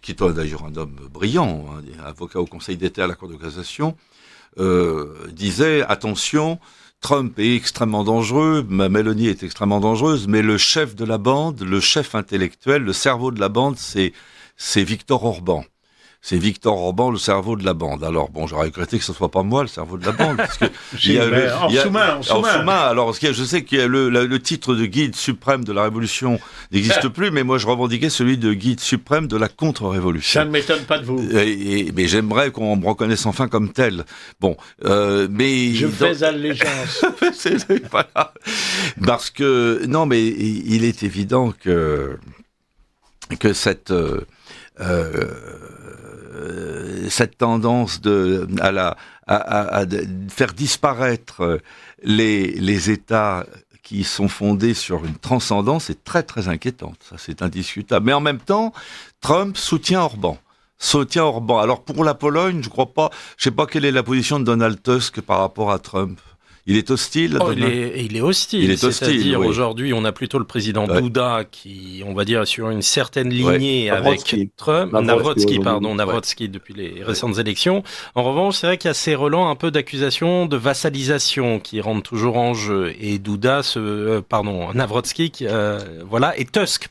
Speaker 1: qui est d'ailleurs un homme brillant, avocat au Conseil d'État à la Cour de cassation, disait « Attention, Trump est extrêmement dangereux, Mélanie est extrêmement dangereuse, mais le chef de la bande, le chef intellectuel, le cerveau de la bande, c'est Viktor Orban. C'est Viktor Orban, le cerveau de la bande. » Alors bon, j'aurais regretté que ce soit pas moi le cerveau de la bande, parce que
Speaker 3: en sous-main.
Speaker 1: Alors, je sais que le titre de guide suprême de la Révolution n'existe plus, mais moi je revendiquais celui de guide suprême de la contre-révolution.
Speaker 3: Ça ne m'étonne pas de vous.
Speaker 1: Mais j'aimerais qu'on me reconnaisse enfin comme tel. Bon, mais
Speaker 3: je fais allégeance.
Speaker 1: Voilà. Parce que non, mais il est évident que cette tendance à faire disparaître les États qui sont fondés sur une transcendance est très très inquiétante. Ça, c'est indiscutable. Mais en même temps, Trump soutient Orban. Alors pour la Pologne, je sais pas quelle est la position de Donald Tusk par rapport à Trump. Il est hostile.
Speaker 5: Il est hostile. C'est-à-dire aujourd'hui, on a plutôt le président Duda qui, on va dire, sur une certaine lignée avec Trump. Navrotsky depuis les récentes élections. En revanche, c'est vrai qu'il y a ces relents un peu d'accusations de vassalisation qui rentrent toujours en jeu. Et Duda, Navrotsky, et Tusk,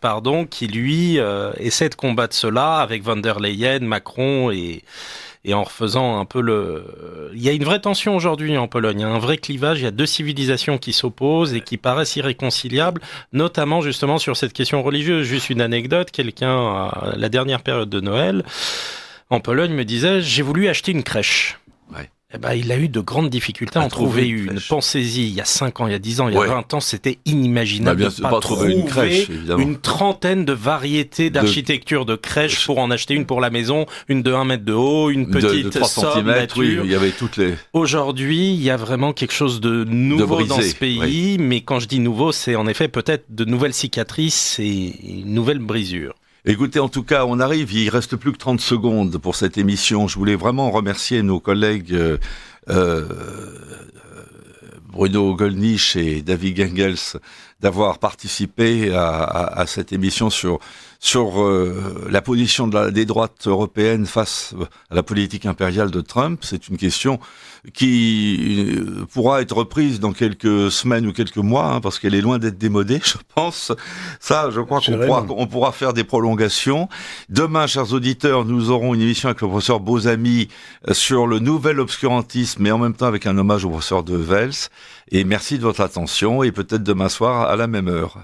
Speaker 5: qui lui essaie de combattre cela avec von der Leyen, Macron et en refaisant un peu il y a une vraie tension aujourd'hui en Pologne, il y a un vrai clivage, il y a deux civilisations qui s'opposent et qui paraissent irréconciliables, notamment justement sur cette question religieuse. Juste une anecdote, quelqu'un, à la dernière période de Noël, en Pologne, me disait « J'ai voulu acheter une crèche ». Eh ben, il a eu de grandes difficultés à en trouver une. Pensez-y, il y a 5 ans, il y a 10 ans, il y a 20 ans, c'était inimaginable de pas trouver
Speaker 1: une crèche, évidemment.
Speaker 5: Une trentaine de variétés d'architecture de crèches pour en acheter une pour la maison, une de 1 mètre de haut, une petite
Speaker 1: de 3 cm, oui, il y avait toutes les...
Speaker 5: Aujourd'hui, il y a vraiment quelque chose de nouveau dans ce pays, mais quand je dis nouveau, c'est en effet peut-être de nouvelles cicatrices et une nouvelle brisure.
Speaker 1: Écoutez, en tout cas, on arrive, il reste plus que 30 secondes pour cette émission. Je voulais vraiment remercier nos collègues Bruno Gollnisch et David Engels d'avoir participé à cette émission sur la position des droites européennes face à la politique impériale de Trump. C'est une question qui pourra être reprise dans quelques semaines ou quelques mois, parce qu'elle est loin d'être démodée, je pense. Ça, je crois qu'on pourra faire des prolongations. Demain, chers auditeurs, nous aurons une émission avec le professeur Beauzamy sur le nouvel obscurantisme, mais en même temps avec un hommage au professeur de Vels. Et merci de votre attention, et peut-être demain soir à la même heure.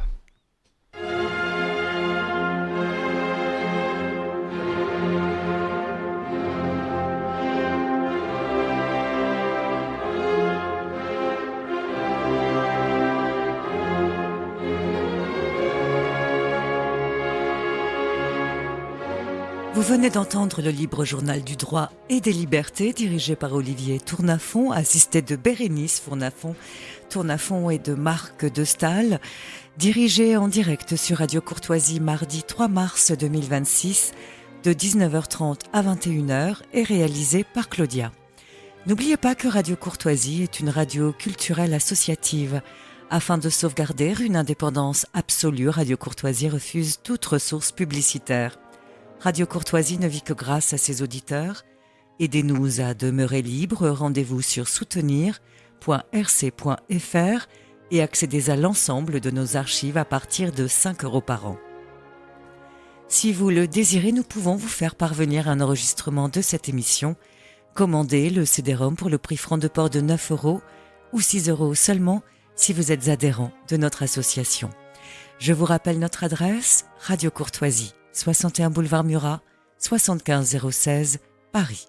Speaker 7: Vous venez d'entendre le libre journal du droit et des libertés dirigé par Olivier Tournafont, assisté de Bérénice Tournafont et de Marc de Staël, dirigé en direct sur Radio Courtoisie mardi 3 mars 2026 de 19h30 à 21h et réalisé par Claudia. N'oubliez pas que Radio Courtoisie est une radio culturelle associative. Afin de sauvegarder une indépendance absolue, Radio Courtoisie refuse toute ressource publicitaire. Radio Courtoisie ne vit que grâce à ses auditeurs. Aidez-nous à demeurer libres. Rendez-vous sur soutenir.rc.fr et accédez à l'ensemble de nos archives à partir de 5 € par an. Si vous le désirez, nous pouvons vous faire parvenir un enregistrement de cette émission. Commandez le CD-ROM pour le prix franc de port de 9 € ou 6 € seulement si vous êtes adhérent de notre association. Je vous rappelle notre adresse, Radio Courtoisie, 61 boulevard Murat, 75 016, Paris.